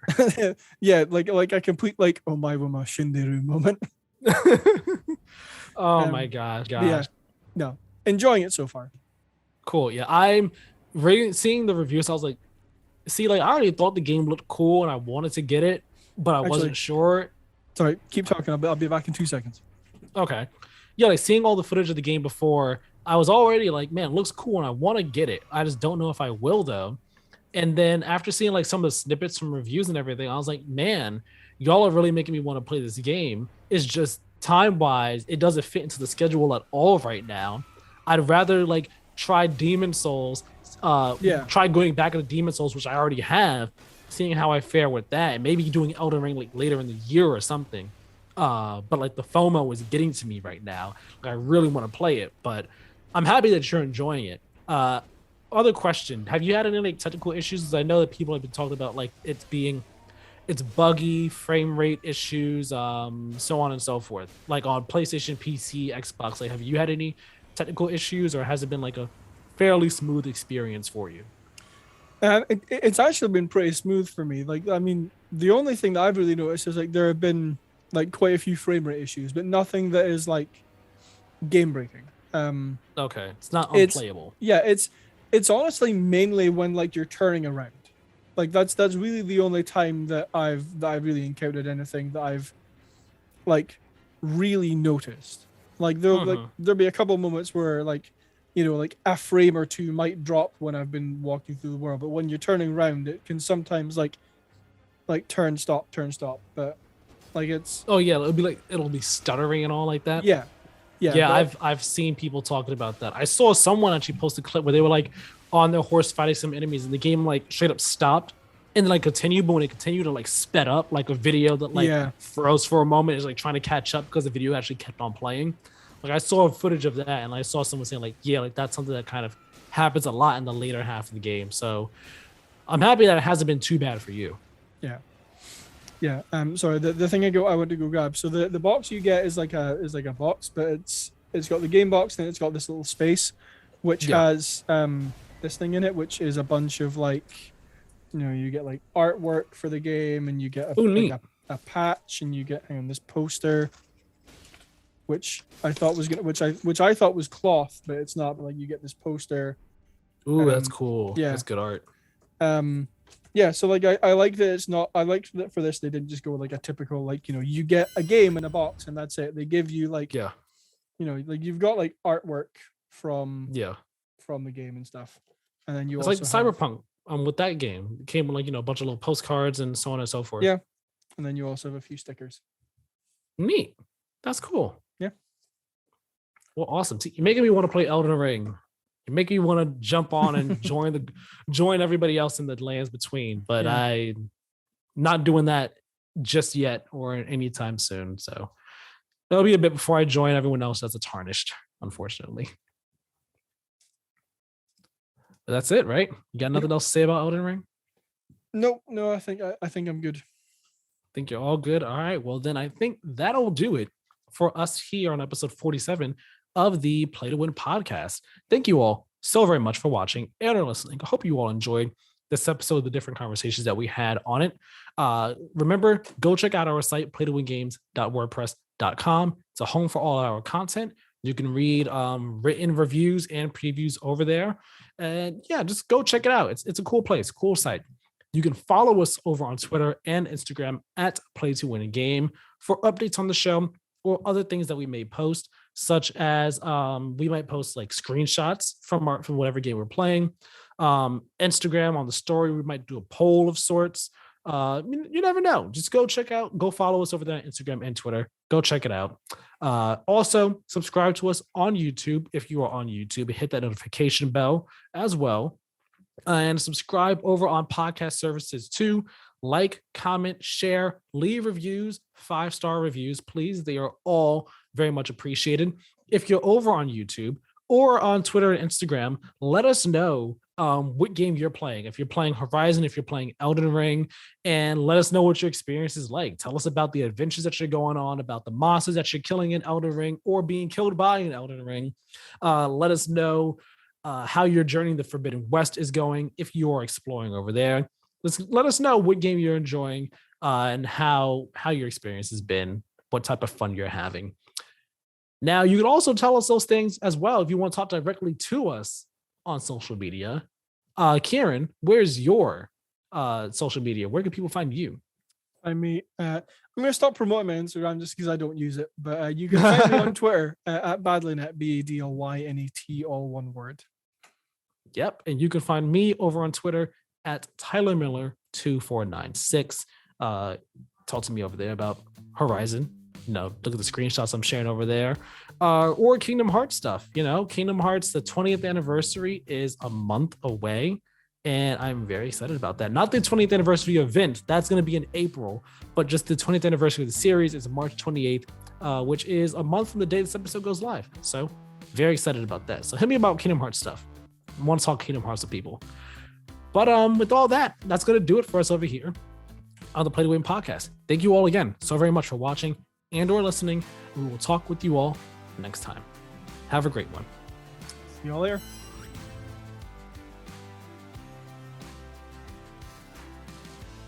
C: Yeah, like I complete like oh my Shinderu moment.
B: Oh my gosh.
C: Yeah, no, enjoying it so far.
B: Cool. Yeah, I'm seeing the reviews. I was like, see, like I already thought the game looked cool and I wanted to get it, but I wasn't sure.
C: Sorry, keep talking. I'll be back in 2 seconds.
B: Okay. Yeah, like seeing all the footage of the game before, I was already like, man, it looks cool and I want to get it. I just don't know if I will though. And then after seeing like some of the snippets from reviews and everything, I was like, man, y'all are really making me want to play this game. It's just time wise, it doesn't fit into the schedule at all right now. I'd rather like try Demon Souls, try going back into Demon Souls, which I already have, seeing how I fare with that, and maybe doing Elden Ring like later in the year or something. But like the FOMO is getting to me right now. Like I really want to play it, but I'm happy that you're enjoying it. Other question: have you had any like technical issues? I know that people have been talking about like it's buggy, frame rate issues, so on and so forth. Like on PlayStation, PC, Xbox. Like, have you had any technical issues, or has it been like a fairly smooth experience for you?
C: It's actually been pretty smooth for me. Like, I mean, the only thing that I've really noticed is like there have been like quite a few frame rate issues, but nothing that is like game breaking.
B: Okay, it's not unplayable.
C: It's honestly mainly when like you're turning around. Like that's really the only time that I've really encountered anything that I've like really noticed. Like there'll be a couple moments where like, you know, like a frame or two might drop when I've been walking through the world, but when you're turning around, it can sometimes like turn stop. But like it's
B: it'll be stuttering and all like that.
C: Yeah.
B: I've seen people talking about that. I saw someone actually post a clip where they were like on their horse fighting some enemies, and the game like straight up stopped and like continued, but when it continued to like sped up, like a video that like froze for a moment is like trying to catch up because the video actually kept on playing. Like I saw footage of that, and I saw someone saying like, yeah, like that's something that kind of happens a lot in the later half of the game. So I'm happy that it hasn't been too bad for you.
C: Yeah. Sorry, the thing I went to go grab. So the box you get is like a box, but it's got the game box, then it's got this little space, which has this thing in it, which is a bunch of like, you know, you get like artwork for the game, and you get a patch, and you get this poster, which I thought was which I thought was cloth, but it's not. But like you get this poster.
B: Ooh, that's cool. Yeah, that's good art.
C: Yeah, so like I like that it's not. I like that for this they didn't just go like a typical like, you know, you get a game in a box and that's it. They give you like, you know, like you've got like artwork from the game and stuff, and then
B: it's also like Cyberpunk. With that game, it came with like, you know, a bunch of little postcards and so on and so forth.
C: Yeah, and then you also have a few stickers.
B: Neat. That's cool.
C: Yeah.
B: Well, awesome. You're making me want to play Elden Ring. You're making me want to jump on and join everybody else in the lands between, but I'm not doing that just yet or anytime soon. So that'll be a bit before I join everyone else that's tarnished, unfortunately. But that's it, right? You got nothing else to say about Elden Ring?
C: No, I think I'm good.
B: Think you're all good. All right. Well, then I think that'll do it for us here on episode 47 of the Play to Win podcast. Thank you all so very much for watching and listening. I hope you all enjoyed this episode, the different conversations that we had on it. Remember, go check out our site, playtowingames.wordpress.com. It's a home for all our content. You can read written reviews and previews over there. And yeah, just go check it out. It's a cool place, cool site. You can follow us over on Twitter and Instagram at Play to Win a Game for updates on the show or other things that we may post, such as we might post like screenshots from whatever game we're playing. Instagram on the story, we might do a poll of sorts. You never know. Just go follow us over there on Instagram and Twitter. Go check it out. Also, subscribe to us on YouTube if you are on YouTube. Hit that notification bell as well. And subscribe over on podcast services too. Like, comment, share, leave reviews, 5-star reviews, please. They are all very much appreciated. If you're over on YouTube or on Twitter and Instagram, let us know what game you're playing. If you're playing Horizon, if you're playing Elden Ring, and let us know what your experience is like. Tell us about the adventures that you're going on, about the monsters that you're killing in Elden Ring or being killed by in Elden Ring. Let us know how your journey in the Forbidden West is going if you are exploring over there. Let us know what game you're enjoying and how your experience has been, what type of fun you're having. Now, you can also tell us those things as well if you want to talk directly to us on social media. Keiran, where's your social media? Where can people find you?
C: I'm going to stop promoting my Instagram just because I don't use it. But you can find me on Twitter at Badlynet, BADLYNET, all one word.
B: Yep. And you can find me over on Twitter at Tyler Miller 2496. Talk to me over there about Horizon. Look at the screenshots I'm sharing over there. Or Kingdom Hearts stuff. Kingdom Hearts, the 20th anniversary is a month away. And I'm very excited about that. Not the 20th anniversary event. That's going to be in April. But just the 20th anniversary of the series is March 28th, which is a month from the day this episode goes live. So very excited about that. So hit me about Kingdom Hearts stuff. I want to talk Kingdom Hearts with people. But with all that, that's going to do it for us over here on the Play to Win podcast. Thank you all again so very much for watching and or listening. We will talk with you all next time. Have a great one.
C: See you all later.